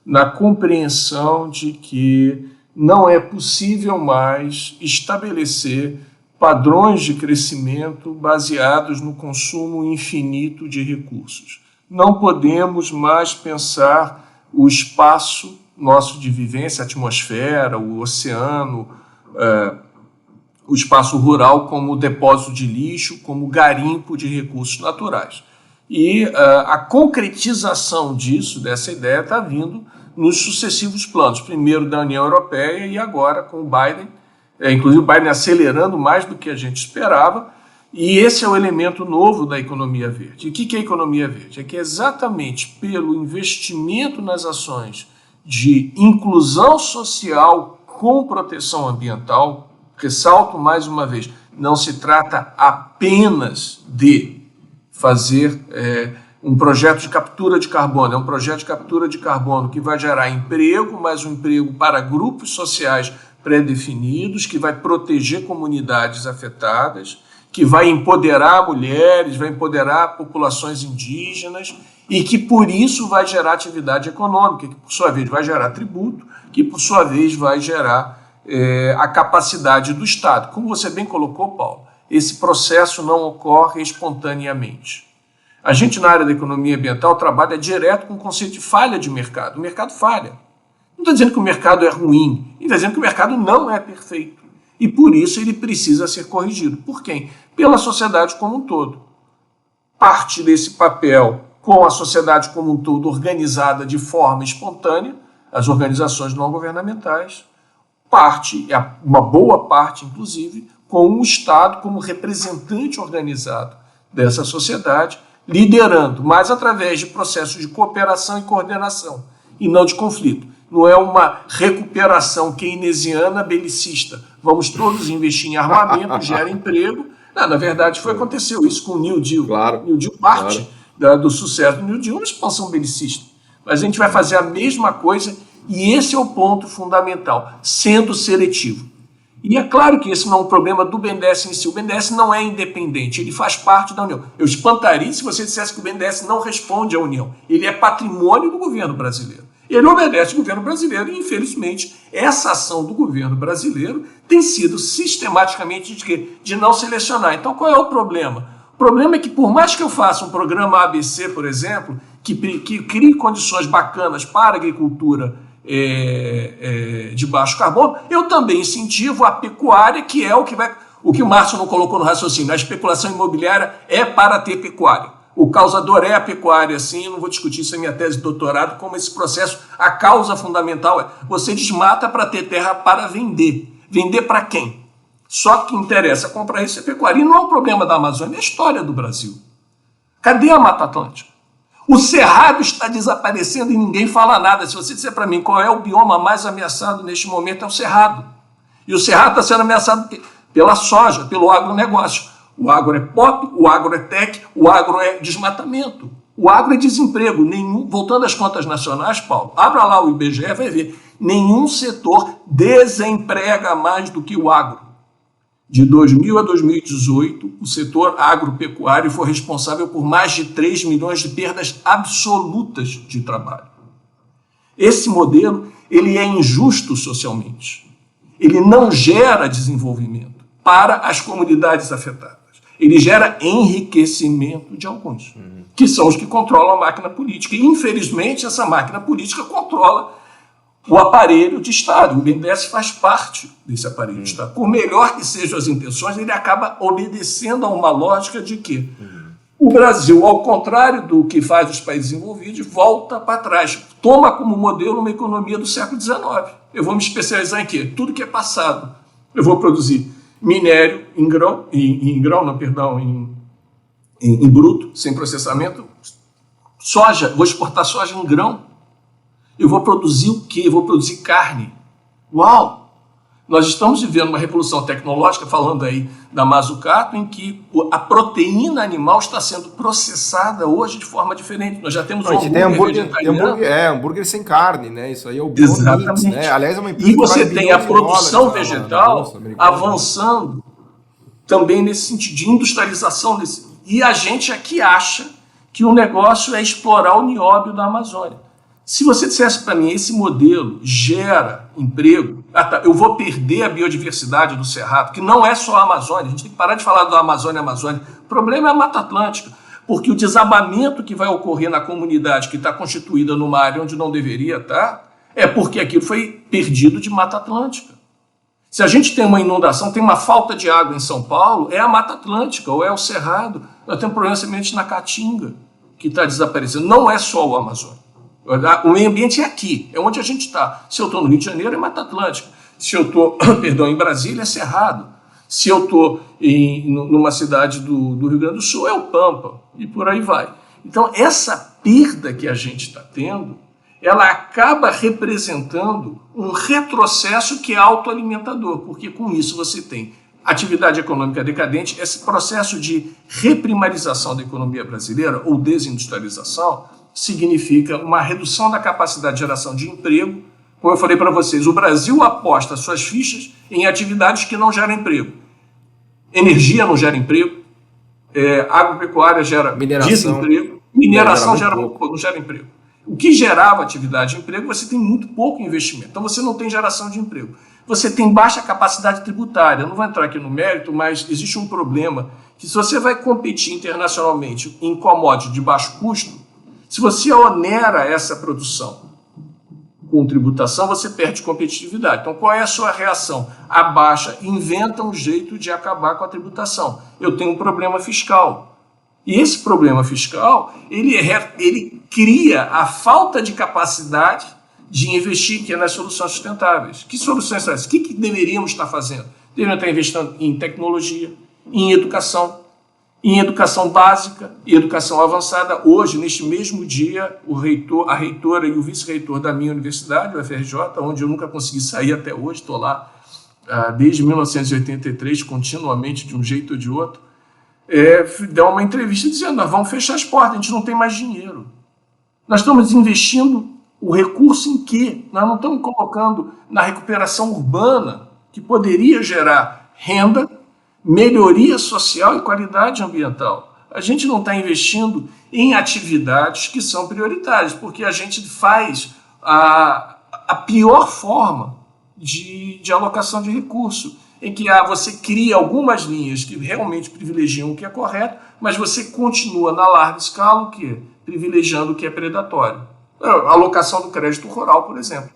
Speaker 2: na compreensão de que não é possível mais estabelecer padrões de crescimento baseados no consumo infinito de recursos. Não podemos mais pensar o espaço nosso de vivência, a atmosfera, o oceano, o espaço rural como depósito de lixo, como garimpo de recursos naturais. E a concretização dessa ideia está vindo nos sucessivos planos, primeiro da União Europeia e agora com o Biden, inclusive o Biden acelerando mais do que a gente esperava, e esse é o elemento novo da economia verde. E o que é a economia verde? É que exatamente pelo investimento nas ações de inclusão social com proteção ambiental, ressalto mais uma vez, não se trata apenas de fazer um projeto de captura de carbono, é um projeto de captura de carbono que vai gerar emprego, mas um emprego para grupos sociais pré-definidos, que vai proteger comunidades afetadas, que vai empoderar mulheres, vai empoderar populações indígenas e que, por isso, vai gerar atividade econômica, que, por sua vez, vai gerar tributo, que, por sua vez, vai gerar a capacidade do Estado. Como você bem colocou, Paulo, esse processo não ocorre espontaneamente. A gente, na área da economia ambiental, trabalha direto com o conceito de falha de mercado. O mercado falha. Não estou dizendo que o mercado é ruim, estou dizendo que o mercado não é perfeito. E, por isso, ele precisa ser corrigido. Por quem? Pela sociedade como um todo. Parte desse papel com a sociedade como um todo organizada de forma espontânea, as organizações não governamentais, uma boa parte, inclusive, com o Estado como representante organizado dessa sociedade, liderando, mas através de processos de cooperação e coordenação, e não de conflito. Não é uma recuperação keynesiana belicista. Vamos todos investir em armamento, gera emprego. Não, na verdade, aconteceu isso com o New Deal.
Speaker 1: Claro,
Speaker 2: O New Deal parte do sucesso do New Deal, uma expansão belicista. Mas a gente vai fazer a mesma coisa, e esse é o ponto fundamental, sendo seletivo. E é claro que esse não é um problema do BNDES em si. O BNDES não é independente, ele faz parte da União. Eu espantaria se você dissesse que o BNDES não responde à União. Ele é patrimônio do governo brasileiro. Ele obedece ao governo brasileiro e, infelizmente, essa ação do governo brasileiro tem sido sistematicamente de não selecionar. Então, qual é o problema? O problema é que, por mais que eu faça um programa ABC, por exemplo, que crie condições bacanas para a agricultura de baixo carbono, eu também incentivo a pecuária, que é o que o Márcio não colocou no raciocínio. A especulação imobiliária é para ter pecuária. O causador é a pecuária, sim, eu não vou discutir isso em minha tese de doutorado, como esse processo, a causa fundamental é você desmata para ter terra para vender. Vender para quem? Só que interessa comprar isso é pecuária. E não é um problema da Amazônia, é a história do Brasil. Cadê a Mata Atlântica? O Cerrado está desaparecendo e ninguém fala nada. Se você disser para mim qual é o bioma mais ameaçado neste momento, é o Cerrado. E o Cerrado está sendo ameaçado pela soja, pelo agronegócio. O agro é pop, o agro é tech, o agro é desmatamento. O agro é desemprego. Voltando às contas nacionais, Paulo, abra lá o IBGE, vai ver. Nenhum setor desemprega mais do que o agro. De 2000 a 2018, o setor agropecuário foi responsável por mais de 3 milhões de perdas absolutas de trabalho. Esse modelo ele é injusto socialmente. Ele não gera desenvolvimento para as comunidades afetadas. Ele gera enriquecimento de alguns, que são os que controlam a máquina política. E, infelizmente, essa máquina política controla o aparelho de Estado. O BNDES faz parte desse aparelho de Estado. Por melhor que sejam as intenções, ele acaba obedecendo a uma lógica de que o Brasil, ao contrário do que faz os países desenvolvidos, volta para trás. Toma como modelo uma economia do século XIX. Eu vou me especializar em quê? Tudo que é passado. Eu vou produzir minério em bruto, sem processamento. Soja, vou exportar soja em grão. Eu vou produzir o quê? Eu vou produzir carne. Uau! Nós estamos vivendo uma revolução tecnológica, falando aí da Mazzucato, em que a proteína animal está sendo processada hoje de forma diferente. Nós já temos
Speaker 1: hambúrguer sem carne, né? Isso aí é o
Speaker 2: Beyond
Speaker 1: Meat, né? Aliás, é uma empresa
Speaker 2: e você tem a produção vegetal avançando também nesse sentido de industrialização. E a gente aqui acha que o negócio é explorar o nióbio da Amazônia. Se você dissesse para mim, esse modelo gera emprego, eu vou perder a biodiversidade do Cerrado, que não é só a Amazônia, a gente tem que parar de falar da Amazônia. O problema é a Mata Atlântica, porque o desabamento que vai ocorrer na comunidade que está constituída numa área onde não deveria estar, é porque aquilo foi perdido de Mata Atlântica. Se a gente tem uma inundação, tem uma falta de água em São Paulo, é a Mata Atlântica ou é o Cerrado. Nós temos problema semelhante na Caatinga, que está desaparecendo. Não é só o Amazônia. O meio ambiente é aqui, é onde a gente está. Se eu estou no Rio de Janeiro, é Mata Atlântica. Se eu estou, em Brasília, é Cerrado. Se eu estou numa cidade do Rio Grande do Sul, é o Pampa. E por aí vai. Então, essa perda que a gente está tendo, ela acaba representando um retrocesso que é autoalimentador, porque com isso você tem atividade econômica decadente, esse processo de reprimarização da economia brasileira, ou desindustrialização, significa uma redução da capacidade de geração de emprego. Como eu falei para vocês, o Brasil aposta suas fichas em atividades que não geram emprego. Energia não gera emprego, agropecuária gera desemprego, mineração não gera emprego. O que gerava atividade de emprego, você tem muito pouco investimento. Então você não tem geração de emprego. Você tem baixa capacidade tributária. Eu não vou entrar aqui no mérito, mas existe um problema que se você vai competir internacionalmente em commodity de baixo custo, se você onera essa produção com tributação, você perde competitividade. Então, qual é a sua reação? Abaixa, inventa um jeito de acabar com a tributação. Eu tenho um problema fiscal. E esse problema fiscal, ele cria a falta de capacidade de investir que é nas soluções sustentáveis. Que soluções são essas? O que deveríamos estar fazendo? Deveríamos estar investindo em tecnologia, em educação, em educação básica e educação avançada. Hoje, neste mesmo dia, a reitora e o vice-reitor da minha universidade, o FRJ, onde eu nunca consegui sair até hoje, estou lá desde 1983, continuamente, de um jeito ou de outro, deu uma entrevista dizendo: nós vamos fechar as portas, a gente não tem mais dinheiro. Nós estamos investindo o recurso em quê? Nós não estamos colocando na recuperação urbana, que poderia gerar renda, melhoria social e qualidade ambiental. A gente não está investindo em atividades que são prioritárias, porque a gente faz a pior forma de alocação de recurso, em que você cria algumas linhas que realmente privilegiam o que é correto, mas você continua na larga escala o quê? Privilegiando o que é predatório. A alocação do crédito rural, por exemplo.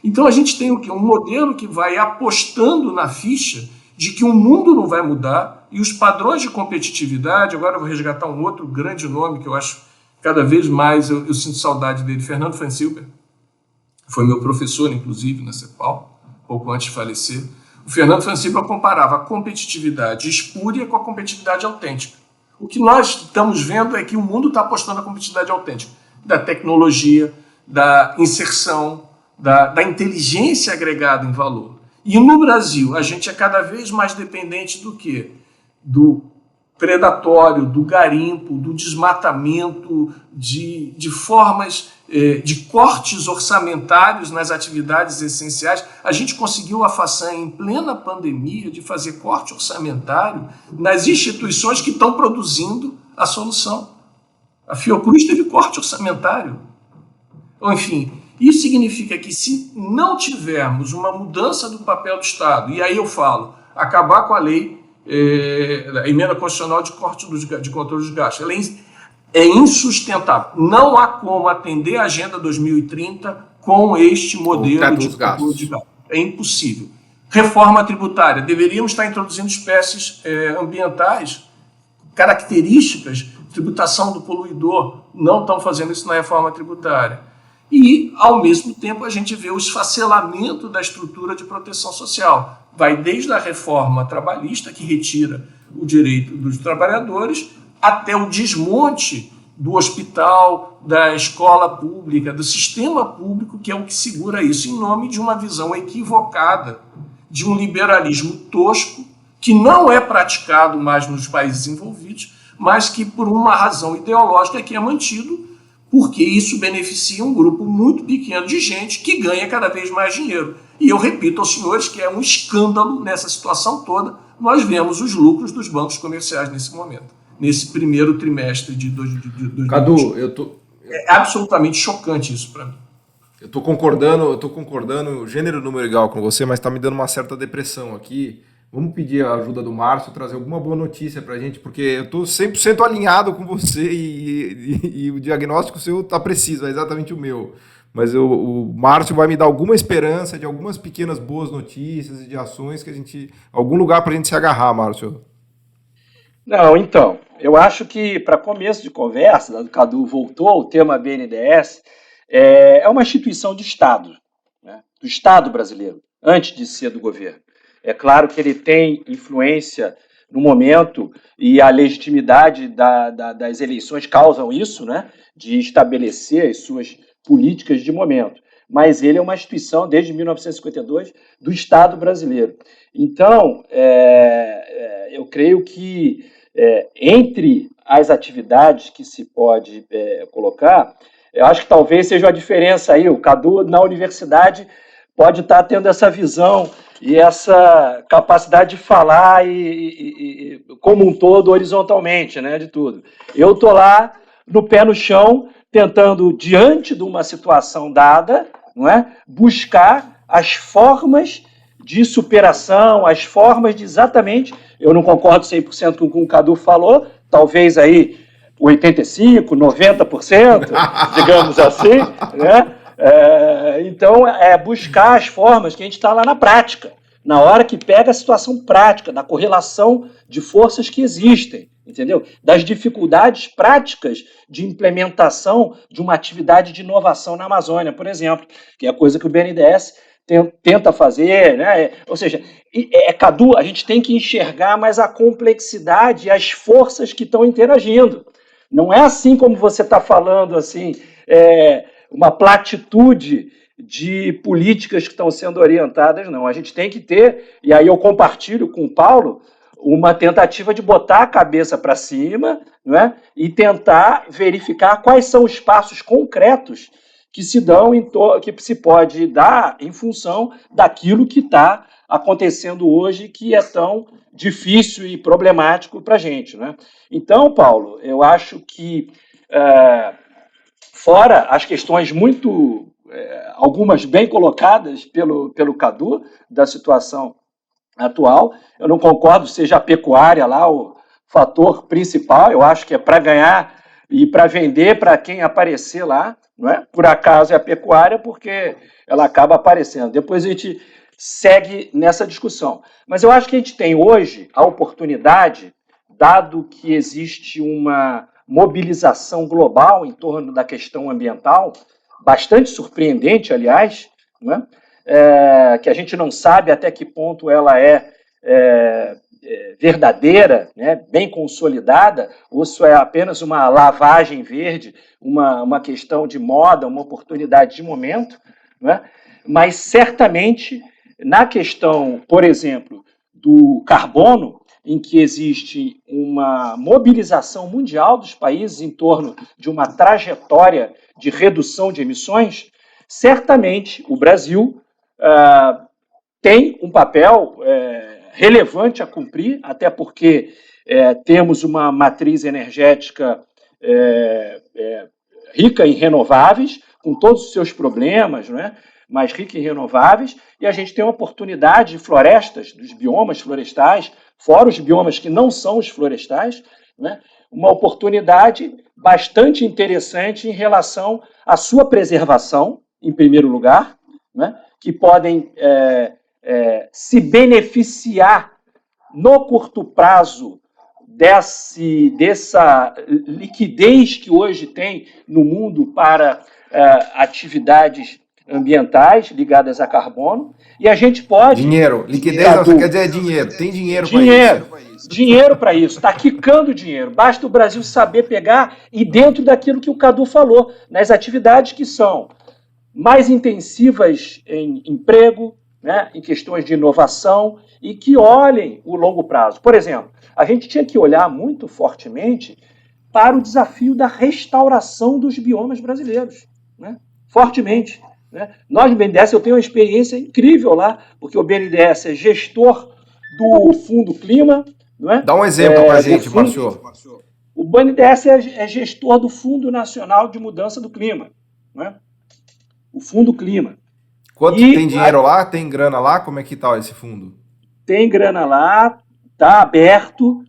Speaker 2: Então a gente tem o quê? Um modelo que vai apostando na ficha de que o mundo não vai mudar e os padrões de competitividade. Agora eu vou resgatar um outro grande nome que eu acho cada vez mais, eu sinto saudade dele, Fernando Fansilber. Foi meu professor, inclusive, na CEPAL, pouco antes de falecer. O Fernando Fansilber comparava a competitividade espúria com a competitividade autêntica. O que nós estamos vendo é que o mundo está apostando na competitividade autêntica, da tecnologia, da inserção, da inteligência agregada em valor. E no Brasil, a gente é cada vez mais dependente do quê? Do predatório, do garimpo, do desmatamento, de formas de cortes orçamentários nas atividades essenciais. A gente conseguiu a façanha em plena pandemia de fazer corte orçamentário nas instituições que estão produzindo a solução. A Fiocruz teve corte orçamentário. Enfim, isso significa que se não tivermos uma mudança do papel do Estado, e aí eu falo, acabar com a lei, a emenda constitucional de corte de controle dos gastos, ela é insustentável. Não há como atender a Agenda 2030 com este modelo de controle de gastos. É impossível. Reforma tributária. Deveríamos estar introduzindo espécies ambientais, características, tributação do poluidor. Não estão fazendo isso na reforma tributária. E, ao mesmo tempo, a gente vê o esfacelamento da estrutura de proteção social. Vai desde a reforma trabalhista, que retira o direito dos trabalhadores, até o desmonte do hospital, da escola pública, do sistema público, que é o que segura isso, em nome de uma visão equivocada, de um liberalismo tosco, que não é praticado mais nos países envolvidos, mas que, por uma razão ideológica, que é mantido, porque isso beneficia um grupo muito pequeno de gente que ganha cada vez mais dinheiro. E eu repito aos senhores que é um escândalo nessa situação toda. Nós vemos os lucros dos bancos comerciais nesse momento, nesse primeiro trimestre de 2020.
Speaker 1: Cadu,
Speaker 2: é absolutamente chocante isso para mim.
Speaker 1: Eu estou concordando gênero número igual com você, mas está me dando uma certa depressão aqui. Vamos pedir a ajuda do Márcio, trazer alguma boa notícia para a gente, porque eu estou 100% alinhado com você e o diagnóstico seu está preciso, é exatamente o meu. Mas o Márcio vai me dar alguma esperança de algumas pequenas boas notícias e de ações que a gente... algum lugar para a gente se agarrar, Márcio.
Speaker 3: Não, então, eu acho que para começo de conversa, o Cadu voltou ao tema BNDES, é uma instituição de Estado, né, do Estado brasileiro, antes de ser do governo. É claro que ele tem influência no momento e a legitimidade das eleições causam isso, né, de estabelecer as suas políticas de momento. Mas ele é uma instituição, desde 1952, do Estado brasileiro. Então, eu creio que entre as atividades que se pode colocar, eu acho que talvez seja a diferença aí. O Cadu, na universidade, pode estar tendo essa visão e essa capacidade de falar como um todo, horizontalmente, né, de tudo. Eu estou lá, no pé no chão, tentando, diante de uma situação dada, não é, buscar as formas de superação, as formas de exatamente... Eu não concordo 100% com o que o Cadu falou, talvez aí 85%, 90%, digamos assim, né? Então, buscar as formas que a gente está lá na prática, na hora que pega a situação prática, da correlação de forças que existem, entendeu? Das dificuldades práticas de implementação de uma atividade de inovação na Amazônia, por exemplo, que é a coisa que o BNDES tenta fazer, né? Ou seja, Cadu, a gente tem que enxergar mais a complexidade e as forças que estão interagindo. Não é assim como você está falando, assim, uma platitude de políticas que estão sendo orientadas, não. A gente tem que ter, e aí eu compartilho com o Paulo, uma tentativa de botar a cabeça para cima, não é? E tentar verificar quais são os passos concretos que se dão, que se pode dar em função daquilo que está acontecendo hoje, que é tão difícil e problemático para a gente, né? Então, Paulo, eu acho que, fora as questões muito, algumas bem colocadas pelo Cadu, da situação atual, eu não concordo seja a pecuária lá o fator principal, eu acho que é para ganhar e para vender para quem aparecer lá, não é? Por acaso é a pecuária, porque ela acaba aparecendo. Depois a gente segue nessa discussão. Mas eu acho que a gente tem hoje a oportunidade, dado que existe uma mobilização global em torno da questão ambiental, bastante surpreendente, aliás, não é? Que a gente não sabe até que ponto ela é verdadeira, né, bem consolidada, ou isso é apenas uma lavagem verde, uma questão de moda, uma oportunidade de momento, né? Mas certamente na questão, por exemplo, do carbono, em que existe uma mobilização mundial dos países em torno de uma trajetória de redução de emissões, certamente o Brasil tem um papel relevante a cumprir, até porque temos uma matriz energética rica em renováveis, com todos os seus problemas, não é? Mas rica em renováveis, e a gente tem uma oportunidade de florestas, dos biomas florestais, fora os biomas que não são os florestais, né? Uma oportunidade bastante interessante em relação à sua preservação, em primeiro lugar, né? Que podem se beneficiar no curto prazo dessa liquidez que hoje tem no mundo para atividades ambientais ligadas a carbono, e a gente pode...
Speaker 1: Dinheiro, liquidez não, quer dizer dinheiro, tem dinheiro para isso.
Speaker 3: Dinheiro para isso, está quicando dinheiro, basta o Brasil saber pegar e dentro daquilo que o Cadu falou, nas atividades que são mais intensivas em emprego, né, em questões de inovação e que olhem o longo prazo. Por exemplo, a gente tinha que olhar muito fortemente para o desafio da restauração dos biomas brasileiros, né? Fortemente. Né? Nós, no BNDES, eu tenho uma experiência incrível lá, porque o BNDES é gestor do Fundo Clima. Não é?
Speaker 1: Dá um exemplo para a gente, Márcio.
Speaker 3: O BNDES é gestor do Fundo Nacional de Mudança do Clima. Não é? O Fundo Clima.
Speaker 1: Quanto tem dinheiro lá? Tem grana lá? Como é que está esse fundo?
Speaker 3: Tem grana lá, está aberto,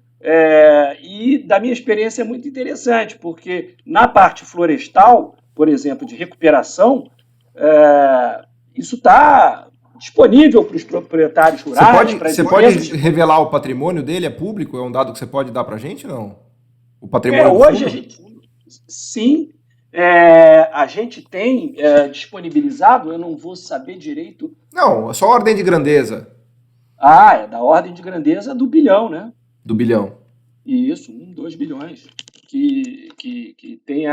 Speaker 3: e da minha experiência é muito interessante, porque na parte florestal, por exemplo, de recuperação, isso está disponível para os proprietários rurais.
Speaker 1: Você pode revelar o patrimônio dele? É público? É um dado que você pode dar para a gente, não? O patrimônio
Speaker 3: hoje a gente, sim, a gente tem disponibilizado, eu não vou saber direito...
Speaker 1: Não, é só ordem de grandeza.
Speaker 3: É da ordem de grandeza do bilhão, né?
Speaker 1: Do bilhão.
Speaker 3: Isso, 2 bilhões que tem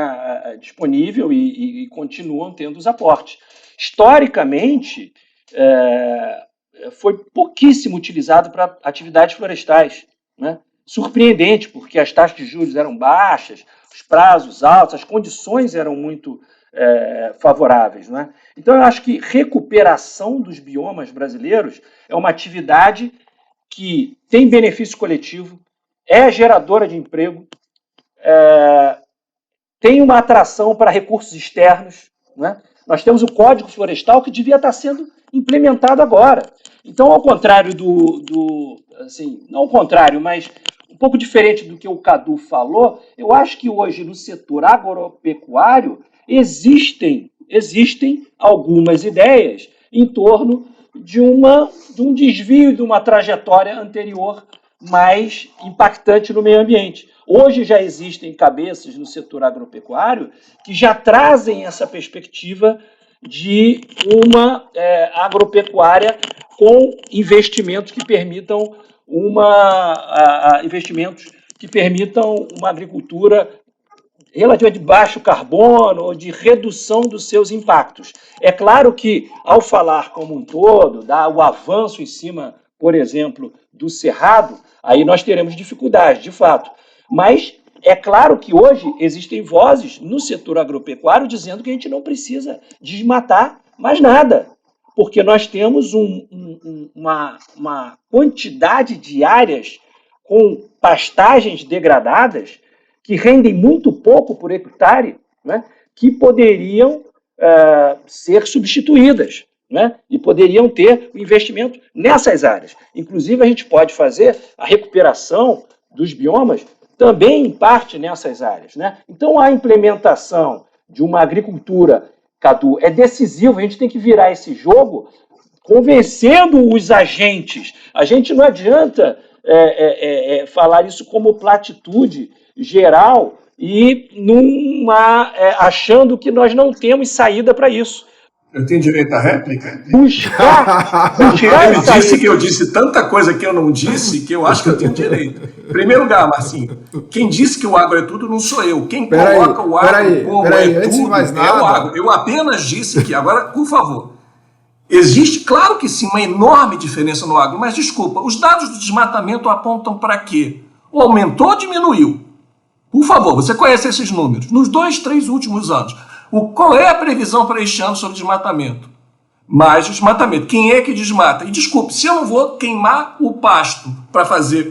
Speaker 3: disponível e continuam tendo os aportes. Historicamente, foi pouquíssimo utilizado para atividades florestais, né? Surpreendente, porque as taxas de juros eram baixas, os prazos altos, as condições eram muito favoráveis, né? Então, eu acho que recuperação dos biomas brasileiros é uma atividade que tem benefício coletivo, é geradora de emprego, tem uma atração para recursos externos, né? Nós temos o Código Florestal que devia estar sendo implementado agora. Então, ao contrário assim, não ao contrário, mas um pouco diferente do que o Cadu falou, eu acho que hoje no setor agropecuário existem algumas ideias em torno de um desvio de uma trajetória anterior mais impactante no meio ambiente. Hoje já existem cabeças no setor agropecuário que já trazem essa perspectiva de uma agropecuária com investimentos que permitam uma agricultura relativamente de baixo carbono ou de redução dos seus impactos. É claro que, ao falar como um todo, dar o avanço em cima, por exemplo, do cerrado, aí nós teremos dificuldades, de fato. Mas é claro que hoje existem vozes no setor agropecuário dizendo que a gente não precisa desmatar mais nada, porque nós temos uma quantidade de áreas com pastagens degradadas que rendem muito pouco por hectare, né, que poderiam ser substituídas, né, e poderiam ter o investimento nessas áreas. Inclusive, a gente pode fazer a recuperação dos biomas também, em parte, nessas áreas, né? Então, a implementação de uma agricultura, Cadu, é decisiva. A gente tem que virar esse jogo convencendo os agentes. A gente não adianta falar isso como platitude geral e achando que nós não temos saída para isso.
Speaker 2: Eu tenho direito à réplica?
Speaker 3: Buscar
Speaker 2: Ele disse que eu disse tanta coisa que eu não disse que eu acho que eu tenho direito. Em primeiro lugar, Marcinho, quem disse que o agro é tudo não sou eu. Quem coloca o agro como
Speaker 1: antes de mais nada,
Speaker 2: é o agro. Eu apenas disse que, agora, por favor, existe, claro que sim, uma enorme diferença no agro, mas desculpa, os dados do desmatamento apontam para quê? Ou aumentou ou diminuiu? Por favor, você conhece esses números. Nos 2, 3 últimos anos, qual é a previsão para este ano sobre desmatamento? Mais desmatamento. Quem é que desmata? E desculpe, se eu não vou queimar o pasto para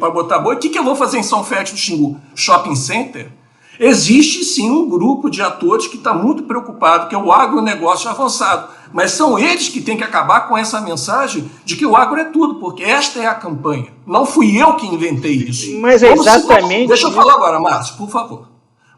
Speaker 2: botar boi, o que eu vou fazer em São Félix do Xingu? Shopping center? Existe sim um grupo de atores que está muito preocupado, que é o agronegócio avançado. Mas são eles que têm que acabar com essa mensagem de que o agro é tudo, porque esta é a campanha. Não fui eu que inventei isso.
Speaker 3: Mas é exatamente.
Speaker 2: Deixa eu falar agora, Márcio, por favor.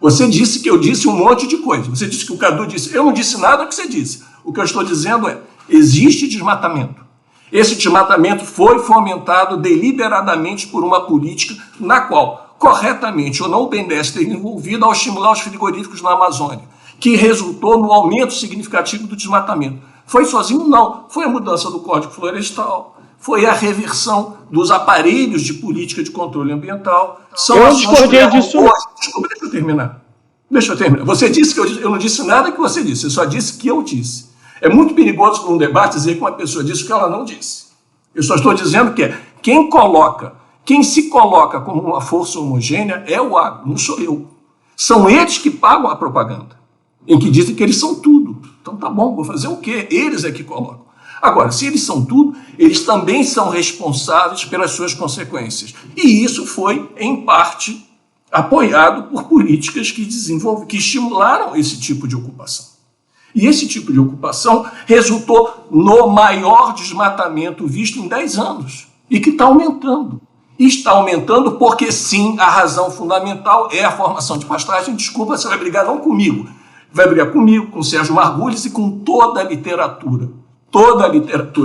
Speaker 2: Você disse que eu disse um monte de coisa. Você disse que o Cadu disse. Eu não disse nada do que você disse. O que eu estou dizendo é, existe desmatamento. Esse desmatamento foi fomentado deliberadamente por uma política na qual, corretamente ou não, o BNDES esteve envolvido ao estimular os frigoríficos na Amazônia, que resultou no aumento significativo do desmatamento. Foi sozinho? Não. Foi a mudança do Código Florestal, foi a reversão dos aparelhos de política de controle ambiental.
Speaker 3: Eu discordei disso.
Speaker 2: Desculpa, deixa eu terminar. Você disse que eu não disse nada que você disse, eu só disse que eu disse. É muito perigoso num debate dizer que uma pessoa disse o que ela não disse. Eu só estou dizendo que quem se coloca como uma força homogênea é o agro, não sou eu. São eles que pagam a propaganda, em que dizem que eles são tudo. Então tá bom, vou fazer o quê? Eles é que colocam. Agora, se eles são tudo, eles também são responsáveis pelas suas consequências. E isso foi, em parte, apoiado por políticas que estimularam esse tipo de ocupação. E esse tipo de ocupação resultou no maior desmatamento visto em 10 anos. E que está aumentando. E está aumentando porque, sim, a razão fundamental é a formação de pastagem. Desculpa, você vai brigar não comigo. Vai brigar comigo, com Sérgio Margulis e com toda a literatura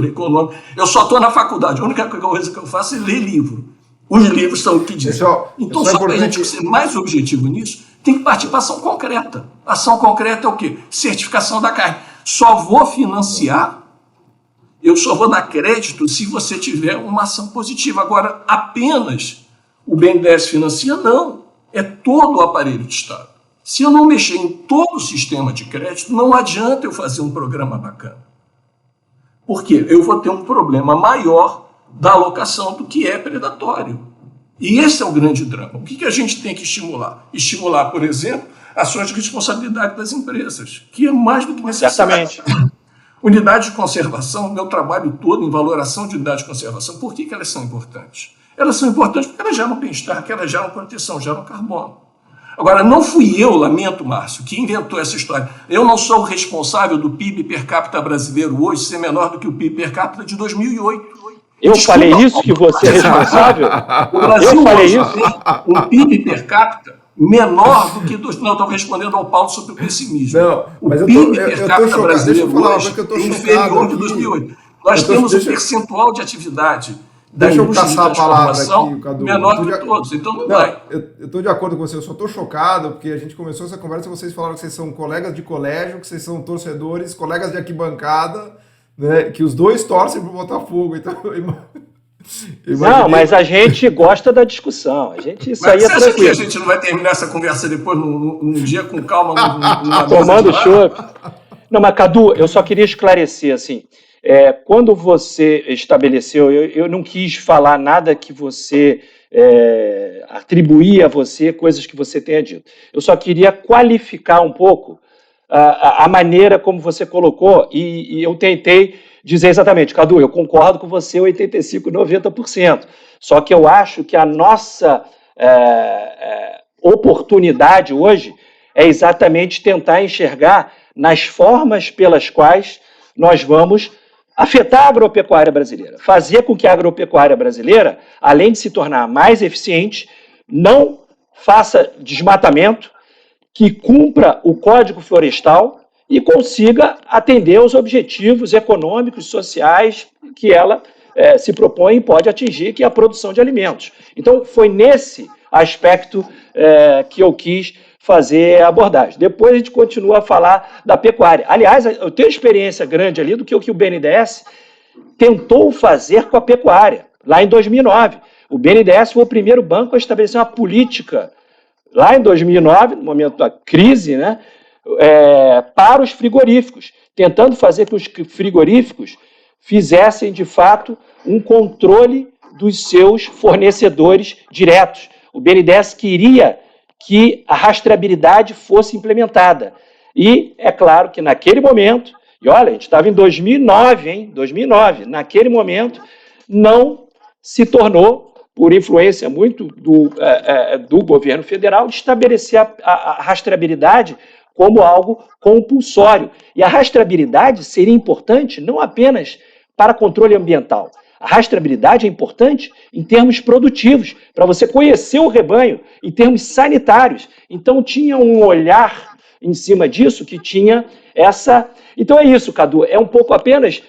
Speaker 2: econômica. Eu só estou na faculdade, a única coisa que eu faço é ler livro. Os livros são o que dizem. Então, só para a gente ser mais objetivo nisso, tem que partir para ação concreta. Ação concreta é o quê? Certificação da carne. Eu só vou dar crédito se você tiver uma ação positiva. Agora, apenas o BNDES financia? Não. É todo o aparelho de Estado. Se eu não mexer em todo o sistema de crédito, não adianta eu fazer um programa bacana. Por quê? Eu vou ter um problema maior da alocação do que é predatório. E esse é o grande drama. O que a gente tem que estimular? Estimular, por exemplo, ações de responsabilidade das empresas, que é mais do que necessário.
Speaker 3: Exatamente.
Speaker 2: Unidade de conservação, meu trabalho todo em valoração de unidade de conservação, por que elas são importantes? Elas são importantes porque elas geram bem-estar, que elas geram proteção, geram carbono. Agora, não fui eu, lamento, Márcio, que inventou essa história. Eu não sou o responsável do PIB per capita brasileiro hoje ser menor do que o PIB per capita de 2008.
Speaker 3: Eu falei isso, que você é responsável?
Speaker 2: O Brasil hoje tem um PIB per capita menor do que... Não, estou respondendo ao Paulo sobre o pessimismo.
Speaker 1: Não, mas
Speaker 2: o PIB per capita brasileiro hoje é inferior de 2008. Nós temos um percentual de atividade
Speaker 1: Deixa eu caçar a palavra aqui, Cadu.
Speaker 2: Menor que todos, então não vai.
Speaker 1: Eu estou de acordo com você, eu só estou chocado, porque a gente começou essa conversa e vocês falaram que vocês são colegas de colégio, que vocês são torcedores, colegas de arquibancada, né, que os dois torcem para o Botafogo. Então,
Speaker 3: não, mas a gente gosta da discussão. Isso aí é tranquilo. Você acha que
Speaker 2: a gente não vai terminar essa conversa depois, num dia com calma,
Speaker 3: tomando chopp? Não, mas Cadu, eu só queria esclarecer, assim, quando você estabeleceu, eu não quis falar nada que você atribuir a você, coisas que você tenha dito. Eu só queria qualificar um pouco a maneira como você colocou, e eu tentei dizer exatamente, Cadu, eu concordo com você 85%, 90%. Só que eu acho que a nossa oportunidade hoje é exatamente tentar enxergar nas formas pelas quais nós vamos afetar a agropecuária brasileira, fazer com que a agropecuária brasileira, além de se tornar mais eficiente, não faça desmatamento, que cumpra o Código Florestal e consiga atender aos objetivos econômicos e sociais que ela se propõe e pode atingir, que é a produção de alimentos. Então, foi nesse aspecto que eu quis fazer a abordagem. Depois a gente continua a falar da pecuária. Aliás, eu tenho experiência grande ali do que o BNDES tentou fazer com a pecuária, lá em 2009. O BNDES foi o primeiro banco a estabelecer uma política, lá em 2009, no momento da crise, né, para os frigoríficos, tentando fazer com que os frigoríficos fizessem, de fato, um controle dos seus fornecedores diretos. O BNDES queria que a rastreabilidade fosse implementada. E é claro que naquele momento, e olha, a gente estava em 2009, hein? 2009, naquele momento, não se tornou, por influência muito do governo federal, de estabelecer a rastreabilidade como algo compulsório. E a rastreabilidade seria importante não apenas para controle ambiental. A rastreabilidade é importante em termos produtivos, para você conhecer o rebanho, em termos sanitários. Então, tinha um olhar em cima disso que tinha essa... Então, é isso, Cadu. É um pouco apenas...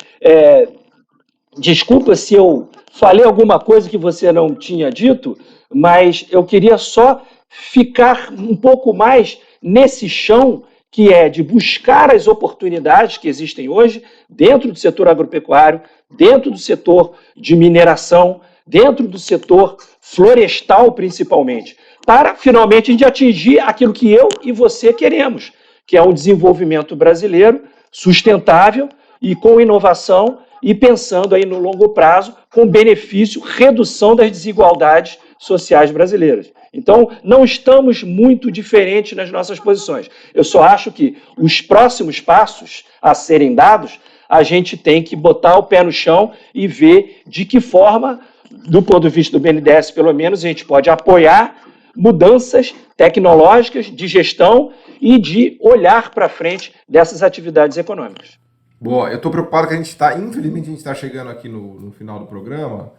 Speaker 3: Desculpa se eu falei alguma coisa que você não tinha dito, mas eu queria só ficar um pouco mais nesse chão que é de buscar as oportunidades que existem hoje dentro do setor agropecuário, dentro do setor de mineração, dentro do setor florestal, principalmente, para, finalmente, a gente atingir aquilo que eu e você queremos, que é um desenvolvimento brasileiro sustentável e com inovação e pensando aí no longo prazo com benefício, redução das desigualdades sociais brasileiras. Então, não estamos muito diferentes nas nossas posições. Eu só acho que os próximos passos a serem dados, a gente tem que botar o pé no chão e ver de que forma, do ponto de vista do BNDES, pelo menos, a gente pode apoiar mudanças tecnológicas de gestão e de olhar para frente dessas atividades econômicas.
Speaker 1: Boa, eu estou preocupado que infelizmente, a gente está chegando aqui no final do programa,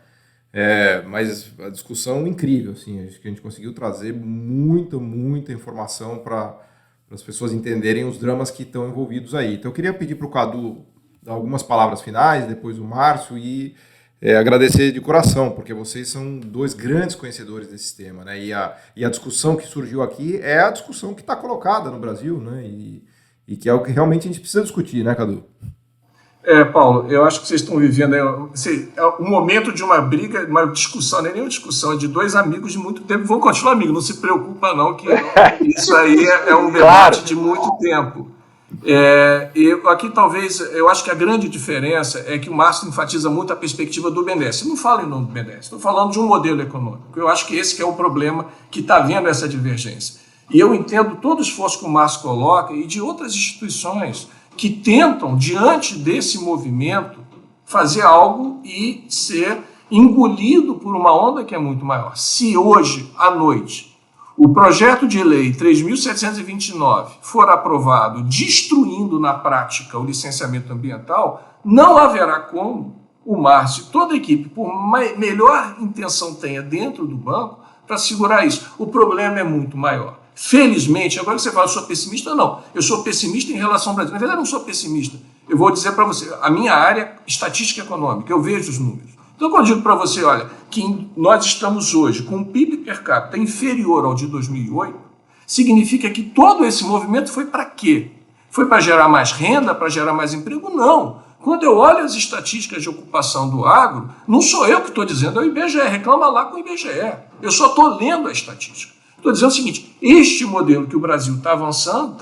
Speaker 1: mas a discussão é incrível, assim, acho que a gente conseguiu trazer muita informação para as pessoas entenderem os dramas que estão envolvidos aí. Então eu queria pedir para o Cadu dar algumas palavras finais, depois o Márcio, e agradecer de coração, porque vocês são dois grandes conhecedores desse tema, né? E a discussão que surgiu aqui é a discussão que está colocada no Brasil, né? E que é o que realmente a gente precisa discutir, né, Cadu?
Speaker 2: Paulo, eu acho que vocês estão vivendo um momento de uma briga, uma discussão, não é nem uma discussão, é de dois amigos de muito tempo, vão continuar amigos, não se preocupa não, que isso aí é um debate de muito tempo. Aqui talvez, eu acho que a grande diferença é que o Márcio enfatiza muito a perspectiva do BNDES. Eu não falo em nome do BNDES, estou falando de um modelo econômico. Eu acho que esse que é o problema que está havendo essa divergência. E eu entendo todo o esforço que o Márcio coloca e de outras instituições que tentam, diante desse movimento, fazer algo e ser engolido por uma onda que é muito maior. Se hoje, à noite, o projeto de lei 3.729 for aprovado, destruindo na prática o licenciamento ambiental, não haverá como o Márcio e toda a equipe, por melhor intenção tenha dentro do banco, para segurar isso. O problema é muito maior. Felizmente, agora você fala, eu sou pessimista? Não, eu sou pessimista em relação ao Brasil. Na verdade, eu não sou pessimista. Eu vou dizer para você, a minha área, estatística econômica, eu vejo os números. Então, quando eu digo para você, olha, que nós estamos hoje com um PIB per capita inferior ao de 2008, significa que todo esse movimento foi para quê? Foi para gerar mais renda, para gerar mais emprego? Não. Quando eu olho as estatísticas de ocupação do agro, não sou eu que estou dizendo, é o IBGE, reclama lá com o IBGE. Eu só estou lendo a estatística. Estou dizendo o seguinte, este modelo que o Brasil está avançando,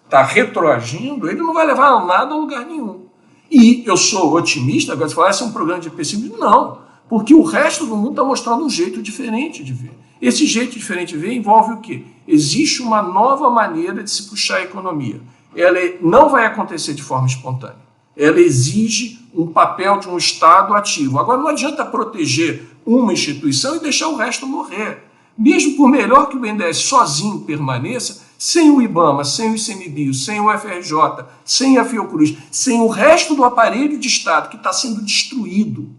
Speaker 2: está retroagindo, ele não vai levar a nada a lugar nenhum. E eu sou otimista, agora você fala, esse é um programa de pessimismo? Não, porque o resto do mundo está mostrando um jeito diferente de ver. Esse jeito diferente de ver envolve o quê? Existe uma nova maneira de se puxar a economia. Ela não vai acontecer de forma espontânea. Ela exige um papel de um Estado ativo. Agora, não adianta proteger uma instituição e deixar o resto morrer. Mesmo por melhor que o BNDES sozinho permaneça, sem o IBAMA, sem o ICMBio, sem o FRJ, sem a Fiocruz, sem o resto do aparelho de Estado que está sendo destruído.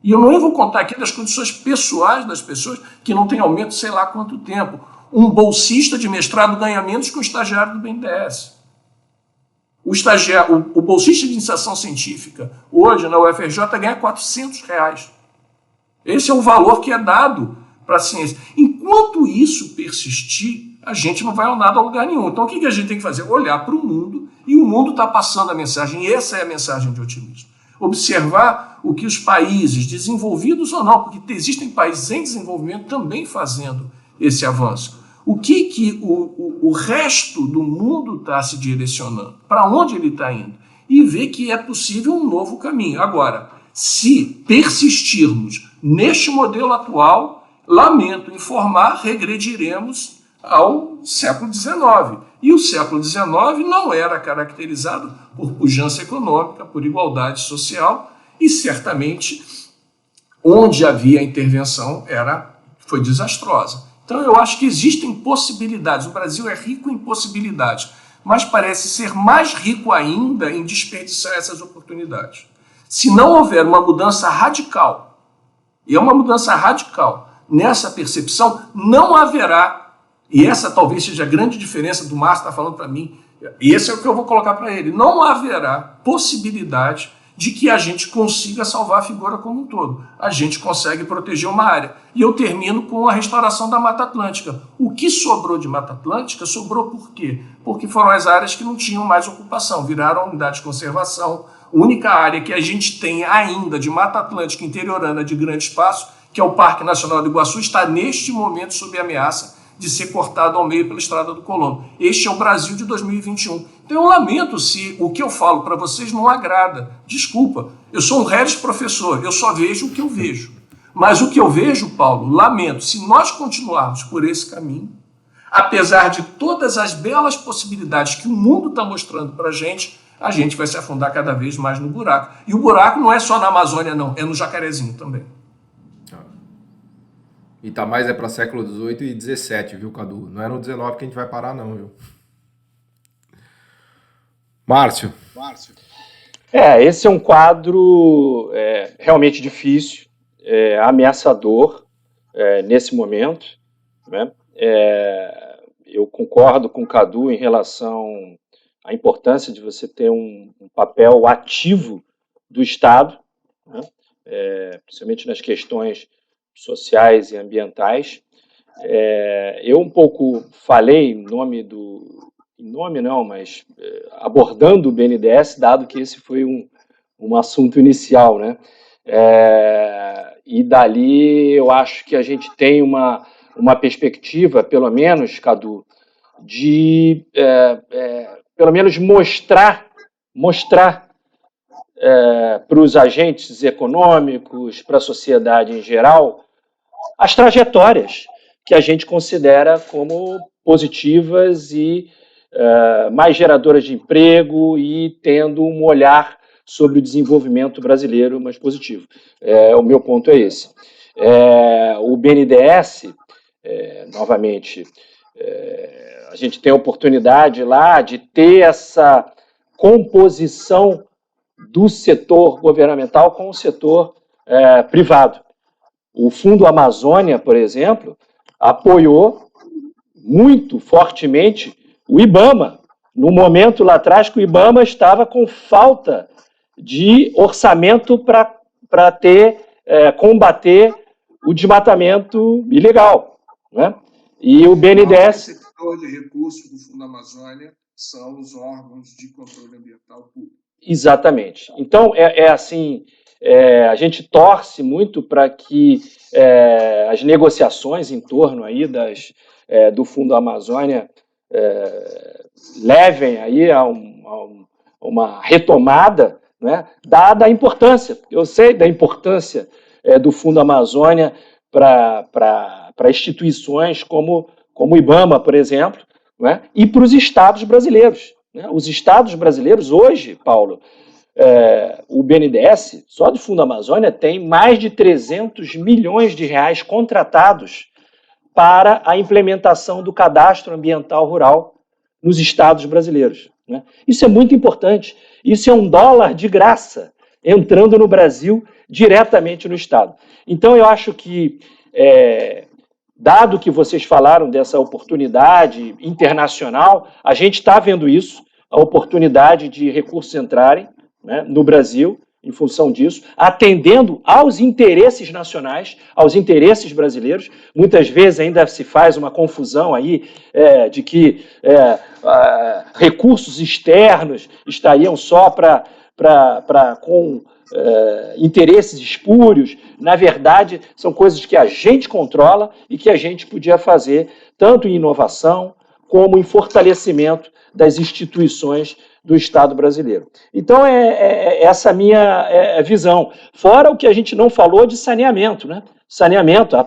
Speaker 2: E eu não vou contar aqui das condições pessoais das pessoas que não têm aumento sei lá quanto tempo. Um bolsista de mestrado ganha menos que um estagiário do BNDES. O bolsista de iniciação científica, hoje na UFRJ, ganha R$400. Esse é o valor que é dado para a ciência. Enquanto isso persistir, a gente não vai a nada a lugar nenhum. Então, o que a gente tem que fazer? Olhar para o mundo, e o mundo está passando a mensagem, e essa é a mensagem de otimismo. Observar o que os países, desenvolvidos ou não, porque existem países em desenvolvimento também fazendo esse avanço. O que o resto do mundo está se direcionando? Para onde ele está indo? E ver que é possível um novo caminho. Agora, se persistirmos neste modelo atual, lamento informar, regrediremos ao século XIX. E o século XIX não era caracterizado por pujança econômica, por igualdade social, e certamente onde havia intervenção foi desastrosa. Então, eu acho que existem possibilidades. O Brasil é rico em possibilidades, mas parece ser mais rico ainda em desperdiçar essas oportunidades. Se não houver uma mudança radical, e é uma mudança radical, nessa percepção, não haverá, e essa talvez seja a grande diferença do Márcio está falando para mim, e esse é o que eu vou colocar para ele, não haverá possibilidade de que a gente consiga salvar a figura como um todo. A gente consegue proteger uma área. E eu termino com a restauração da Mata Atlântica. O que sobrou de Mata Atlântica sobrou por quê? Porque foram as áreas que não tinham mais ocupação, viraram unidade de conservação. A única área que a gente tem ainda de Mata Atlântica interiorana de grande espaço, que é o Parque Nacional do Iguaçu, está neste momento sob ameaça de ser cortado ao meio pela Estrada do Colombo. Este é o Brasil de 2021. Então eu lamento se o que eu falo para vocês não agrada. Desculpa, eu sou um regis professor, eu só vejo o que eu vejo. Mas o que eu vejo, Paulo, lamento, se nós continuarmos por esse caminho, apesar de todas as belas possibilidades que o mundo está mostrando para a gente vai se afundar cada vez mais no buraco. E o buraco não é só na Amazônia, não, é no Jacarezinho também.
Speaker 1: E tá mais para século XVIII e XVII, viu, Cadu? Não é no XIX que a gente vai parar, não, viu? Márcio.
Speaker 3: Esse é um quadro realmente difícil, ameaçador nesse momento, né? Eu concordo com o Cadu em relação à importância de você ter um papel ativo do Estado, né? Principalmente nas questões sociais e ambientais. Eu um pouco falei abordando o BNDES, dado que esse foi um assunto inicial, né? E dali eu acho que a gente tem uma perspectiva, pelo menos, Cadu, de pelo menos mostrar para os agentes econômicos, para a sociedade em geral, as trajetórias que a gente considera como positivas e mais geradoras de emprego e tendo um olhar sobre o desenvolvimento brasileiro mais positivo. O meu ponto é esse. O BNDES, novamente, a gente tem a oportunidade lá de ter essa composição do setor governamental com o setor privado. O Fundo Amazônia, por exemplo, apoiou muito fortemente o IBAMA, no momento lá atrás que o IBAMA estava com falta de orçamento para para combater o desmatamento ilegal, né? E o BNDES...
Speaker 2: O receptor de recursos do Fundo Amazônia são os órgãos de controle ambiental público.
Speaker 3: Exatamente. Então, assim, a gente torce muito para que as negociações em torno aí do Fundo Amazônia levem aí a uma retomada, né, dada a importância. Eu sei da importância do Fundo Amazônia para instituições como o IBAMA, por exemplo, né, e para os estados brasileiros. Né? Os estados brasileiros hoje, Paulo, o BNDES, só do Fundo Amazônia, tem mais de 300 milhões de reais contratados para a implementação do cadastro ambiental rural nos estados brasileiros. Né? Isso é muito importante. Isso é $1 de graça entrando no Brasil diretamente no estado. Então, eu acho que, dado que vocês falaram dessa oportunidade internacional, a gente está vendo isso, a oportunidade de recursos entrarem, né, no Brasil, em função disso, atendendo aos interesses nacionais, aos interesses brasileiros. Muitas vezes ainda se faz uma confusão aí de que recursos externos estariam só com interesses espúrios. Na verdade, são coisas que a gente controla e que a gente podia fazer tanto em inovação como em fortalecimento das instituições do Estado brasileiro. Então, essa minha visão. Fora o que a gente não falou de saneamento, né? Saneamento, a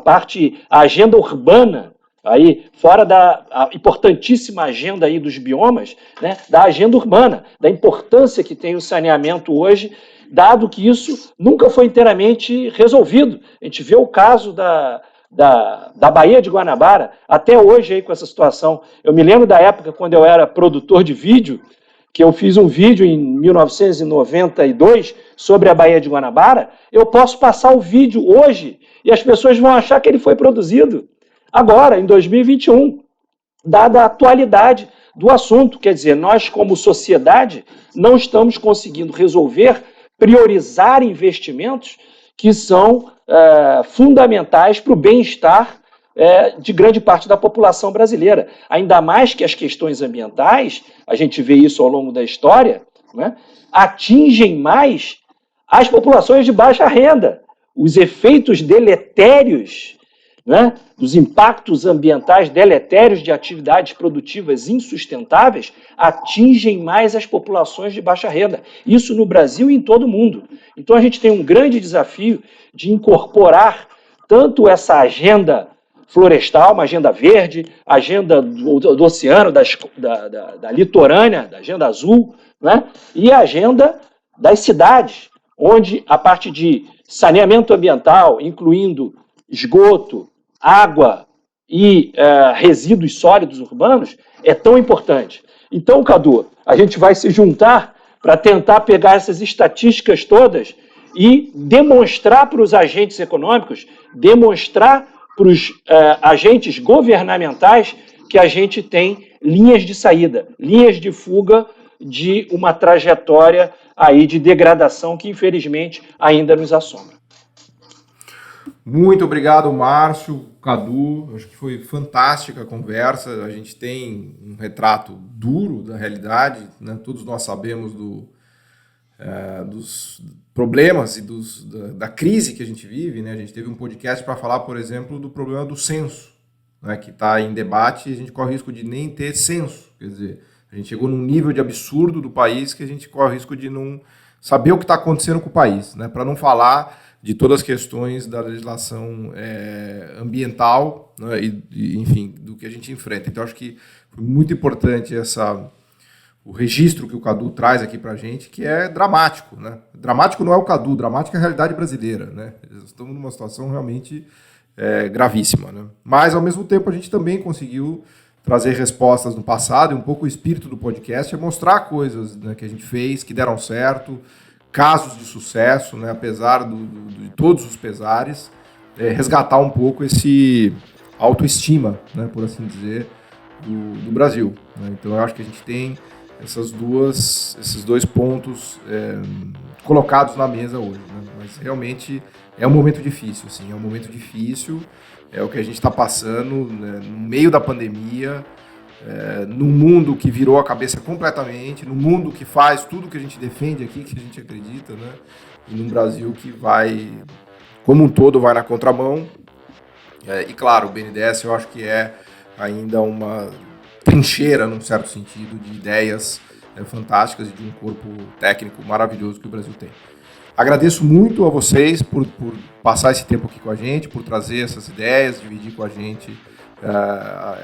Speaker 3: agenda urbana, aí, fora a importantíssima agenda aí dos biomas, né? Da agenda urbana, da importância que tem o saneamento hoje, dado que isso nunca foi inteiramente resolvido. A gente vê o caso da Baía de Guanabara, até hoje aí com essa situação. Eu me lembro da época quando eu era produtor de vídeo, que eu fiz um vídeo em 1992 sobre a Baía de Guanabara. Eu posso passar o vídeo hoje e as pessoas vão achar que ele foi produzido agora, em 2021, dada a atualidade do assunto. Quer dizer, nós como sociedade não estamos conseguindo resolver, priorizar investimentos que são fundamentais para o bem-estar de grande parte da população brasileira. Ainda mais que as questões ambientais, a gente vê isso ao longo da história, né, atingem mais as populações de baixa renda. Os efeitos deletérios, né, dos impactos ambientais deletérios de atividades produtivas insustentáveis atingem mais as populações de baixa renda. Isso no Brasil e em todo o mundo. Então a gente tem um grande desafio de incorporar tanto essa agenda florestal, uma agenda verde, agenda do oceano, da litorânea, da agenda azul, né, e a agenda das cidades, onde a parte de saneamento ambiental, incluindo esgoto, água e resíduos sólidos urbanos, é tão importante. Então, Cadu, a gente vai se juntar para tentar pegar essas estatísticas todas e demonstrar para os agentes econômicos, demonstrar para os agentes governamentais que a gente tem linhas de saída, linhas de fuga de uma trajetória aí de degradação que, infelizmente, ainda nos assombra.
Speaker 1: Muito obrigado, Márcio, Cadu. Acho que foi fantástica a conversa. A gente tem um retrato duro da realidade, né? Todos nós sabemos dos problemas e da crise que a gente vive, né? A gente teve um podcast para falar, por exemplo, do problema do censo, né? Que está em debate e a gente corre o risco de nem ter censo. Quer dizer, a gente chegou num nível de absurdo do país que a gente corre o risco de não saber o que está acontecendo com o país, né? Para não falar de todas as questões da legislação ambiental, né, e, enfim, do que a gente enfrenta. Então, acho que foi muito importante o registro que o Cadu traz aqui para a gente, que é dramático. Né? Dramático não é o Cadu, dramático é a realidade brasileira. Né? Estamos numa situação realmente gravíssima. Né? Mas, ao mesmo tempo, a gente também conseguiu trazer respostas no passado, e um pouco o espírito do podcast é mostrar coisas, né, que a gente fez, que deram certo, casos de sucesso, né, apesar de todos os pesares, resgatar um pouco esse autoestima, né, por assim dizer, do Brasil. Né? Então eu acho que a gente tem esses dois pontos colocados na mesa hoje, né? Mas realmente é um momento difícil, assim, é um momento difícil, é o que a gente está passando, né, no meio da pandemia, num mundo que virou a cabeça completamente, num mundo que faz tudo que a gente defende aqui, que a gente acredita, né? E num Brasil que vai, como um todo, vai na contramão. E claro, o BNDES eu acho que é ainda uma trincheira, num certo sentido, de ideias fantásticas e de um corpo técnico maravilhoso que o Brasil tem. Agradeço muito a vocês por passar esse tempo aqui com a gente, por trazer essas ideias, dividir com a gente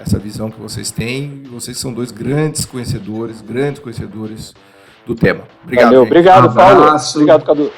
Speaker 1: essa visão que vocês têm. Vocês são dois grandes conhecedores do tema. Obrigado,
Speaker 3: valeu,
Speaker 1: gente.
Speaker 3: obrigado, Paulo. Obrigado, Cadu.